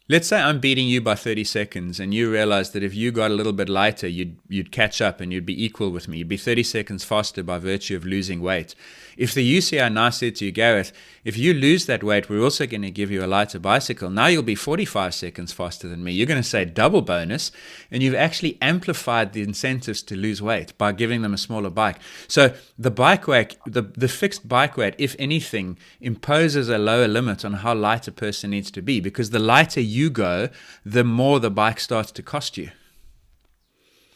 let's say I'm beating you by 30 seconds, and you realize that if you got a little bit lighter, you'd catch up and you'd be equal with me. You'd be 30 seconds faster by virtue of losing weight. If the UCI now said to you, Gareth, if you lose that weight, we're also going to give you a lighter bicycle. Now you'll be 45 seconds faster than me. You're going to say double bonus, and you've actually amplified the incentives to lose weight by giving them a smaller bike. So the bike weight, the fixed bike weight, if anything, imposes a lower limit on how light a person needs to be, because the lighter you go, the more the bike starts to cost you.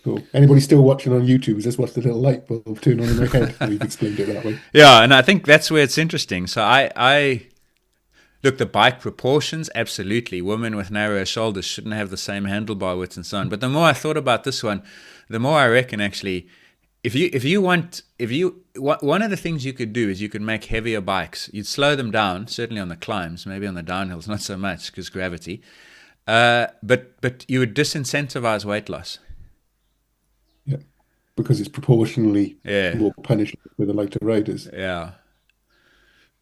Cool. Anybody still watching on YouTube? Just watch the little light bulb turn on in my head. We've explained it that way. Yeah, and I think that's where it's interesting. So I look, the bike proportions, absolutely. Women with narrower shoulders shouldn't have the same handlebar width and so on. But the more I thought about this one, the more I reckon actually, one of the things you could do is you could make heavier bikes. You'd slow them down, certainly on the climbs, maybe on the downhills, not so much because gravity. But you would disincentivize weight loss. Yeah, because it's proportionally more punishment with the lighter riders. Yeah.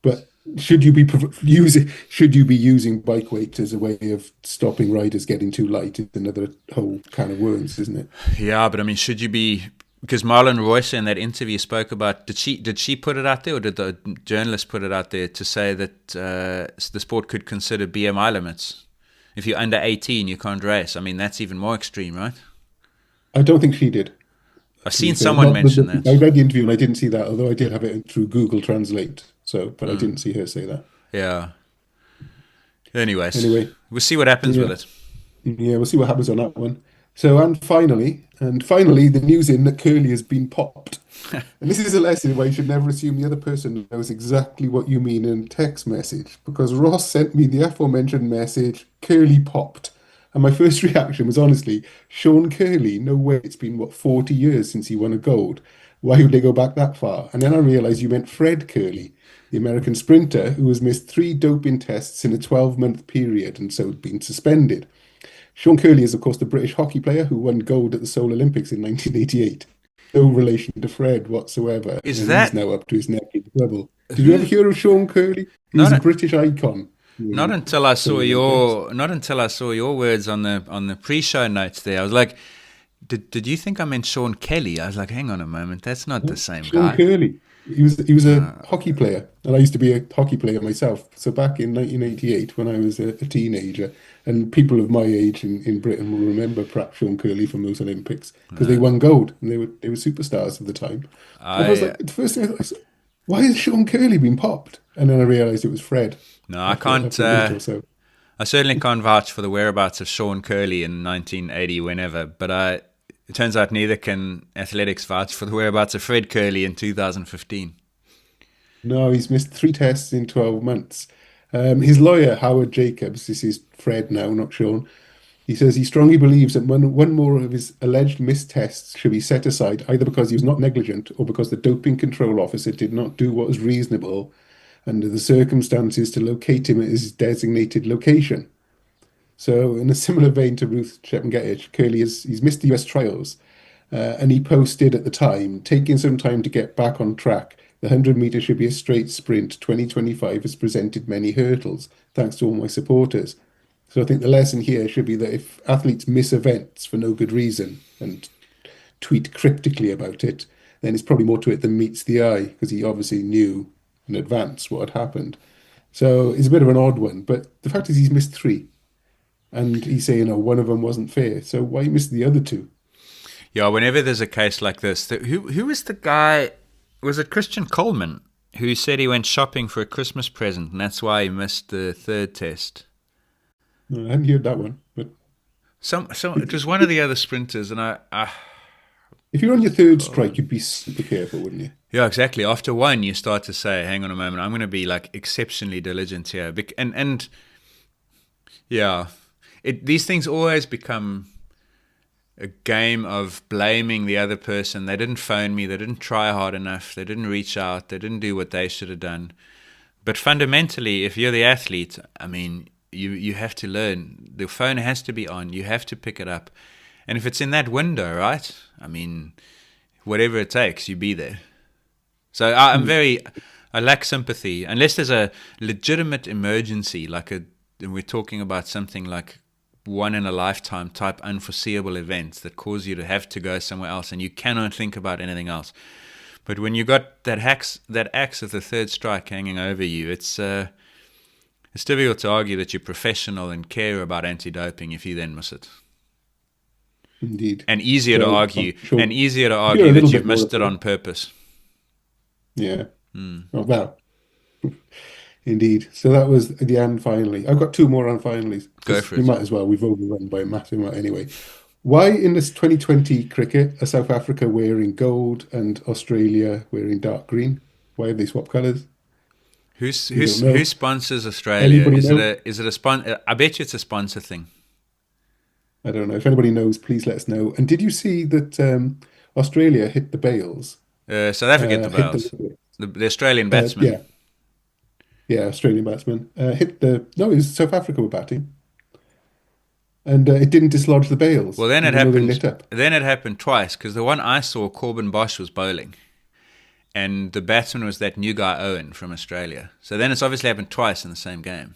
But should you be using bike weight as a way of stopping riders getting too light? It's another whole can of worms, isn't it? Yeah, but I mean, should you be? Because Marlen Reusser in that interview spoke about, did she put it out there, or did the journalist put it out there to say that the sport could consider BMI limits? If you're under 18, you can't race. I mean, that's even more extreme, right? I don't think she did. I've seen someone mention that. I read the interview and I didn't see that, although I did have it through Google Translate. But I didn't see her say that. Yeah. Anyways, Anyway, we'll see what happens with it. Yeah, we'll see what happens on that one. So, and finally, the news in that Curly has been popped. And this is a lesson why you should never assume the other person knows exactly what you mean in a text message. Because Ross sent me the aforementioned message, Curly popped. And my first reaction was honestly, Sean Curly, no way, it's been, 40 years since he won a gold. Why would they go back that far? And then I realised you meant Fred Kerley, the American sprinter who has missed 3 doping tests in a 12-month period and so been suspended. Sean Curley is, of course, the British hockey player who won gold at the Seoul Olympics in 1988. No relation to Fred whatsoever. He's now up to his neck in trouble. Did you ever hear of Sean Curley? He was a British icon. Not until I saw your words on the pre-show notes there. I was like, did you think I meant Sean Kelly? I was like, hang on a moment, that's not the same Sean guy. Curley. He was a hockey player, and I used to be a hockey player myself. So back in 1988, when I was a teenager, and people of my age in Britain will remember perhaps Sean Curley from those Olympics because they won gold and they were superstars at the time. I was like, the first thing I thought, why has Sean Curley been popped? And then I realised it was Fred. No, I can't. I certainly can't vouch for the whereabouts of Sean Curley in 1980, whenever. But it turns out neither can athletics vouch for the whereabouts of Fred Kerley in 2015. No, he's missed 3 tests in 12 months. His lawyer, Howard Jacobs, this is Fred now, not Sean, he says he strongly believes that one more of his alleged missed tests should be set aside, either because he was not negligent or because the doping control officer did not do what was reasonable under the circumstances to locate him at his designated location. So in a similar vein to Ruth Chepngetich, Curley he's missed the US trials, and he posted at the time, taking some time to get back on track. The 100 metre should be a straight sprint. 2025 has presented many hurdles. Thanks to all my supporters. So I think the lesson here should be that if athletes miss events for no good reason and tweet cryptically about it, then it's probably more to it than meets the eye, because he obviously knew in advance what had happened. So it's a bit of an odd one. But the fact is he's missed 3. And he's saying, one of them wasn't fair. So why miss the other 2? Yeah, whenever there's a case like this, who was the guy? Was it Christian Coleman who said he went shopping for a Christmas present and that's why he missed the 3rd test? No, I hadn't heard that one. But it was one of the other sprinters, and I if you're on your 3rd strike, you'd be super careful, wouldn't you? Yeah, exactly. After 1, you start to say, "Hang on a moment, I'm going to be like exceptionally diligent here," and yeah, these things always become a game of blaming the other person. They didn't phone me, they didn't try hard enough, they didn't reach out, they didn't do what they should have done. But fundamentally, if you're the athlete, I mean, you have to learn. The phone has to be on, you have to pick it up. And if it's in that window, right, I mean, whatever it takes, you be there. So I lack sympathy, unless there's a legitimate emergency, and we're talking about something like one in a lifetime type unforeseeable events that cause you to have to go somewhere else and you cannot think about anything else. But when you got that axe of the 3rd strike hanging over you, it's difficult to argue that you're professional and care about anti-doping if you then miss it. Indeed. And easier to argue that you've missed it on purpose. Yeah. Oh, well. Indeed. So that was the and finally. I've got 2 more and finallys. Go for it. We might as well. We've overrun by a massive amount anyway. Why in this 2020 cricket are South Africa wearing gold and Australia wearing dark green? Why have they swapped colours? Who sponsors Australia? Is it a sponsor? I bet you it's a sponsor thing. I don't know. If anybody knows, please let us know. And did you see that Australia hit the bails? South Africa hit the bails. The Australian batsman. Yeah, Australian batsman it was South Africa were batting, and it didn't dislodge the bails. Well, then it happened. Then it happened twice, because the one I saw, Corbin Bosch was bowling, and the batsman was that new guy Owen from Australia. So then it's obviously happened twice in the same game.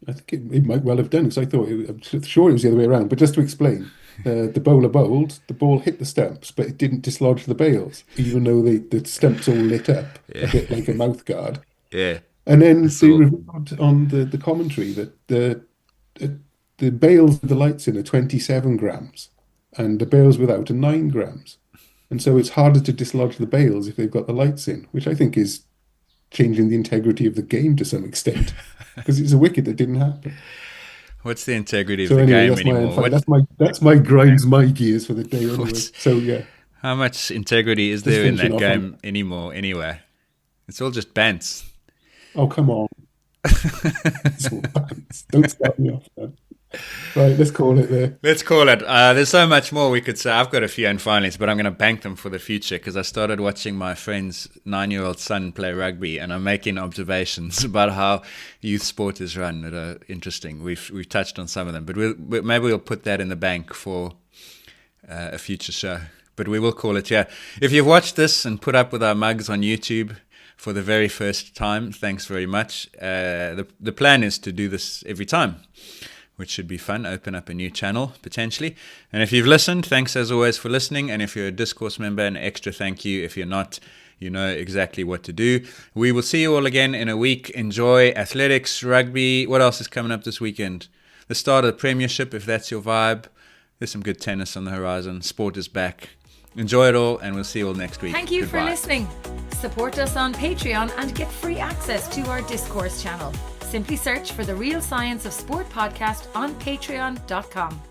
I think it might well have done, because I'm sure it was the other way around. But just to explain, the bowler bowled, the ball hit the stumps, but it didn't dislodge the bails, even though the stumps all lit up, a bit like a mouthguard. Yeah. And then they revealed on the commentary that the bales with the lights in are 27 grams and the bales without are 9 grams. And so it's harder to dislodge the bales if they've got the lights in, which I think is changing the integrity of the game to some extent, because it's a wicket that didn't happen. What's the integrity of So the anyway, game that's my anymore? that's my grinds my gears for the day anyway. What's- So yeah, How much integrity is Just there in that finishing off game anymore anyway? It's all just bants. oh come on, It's all bants. Don't start me off, man. Right, let's call it there. Let's call it. There's so much more we could say. I've got a few unfinalies, but I'm going to bank them for the future because I started watching my friend's 9-year-old son play rugby, and I'm making observations about how youth sport is run that are interesting. We've touched on some of them, but maybe we'll put that in the bank for a future show. But we will call it here. If you've watched this and put up with our mugs on YouTube for the very first time, thanks very much. The plan is to do this every time, which should be fun, open up a new channel, potentially. And if you've listened, thanks as always for listening. And if you're a Discourse member, an extra thank you. If you're not, you know exactly what to do. We will see you all again in a week. Enjoy athletics, rugby. What else is coming up this weekend? The start of the Premiership, if that's your vibe. There's some good tennis on the horizon. Sport is back. Enjoy it all, and we'll see you all next week. Thank you for Goodbye. listening. Support us on Patreon and get free access to our Discourse channel. Simply search for the Real Science of Sport podcast on patreon.com.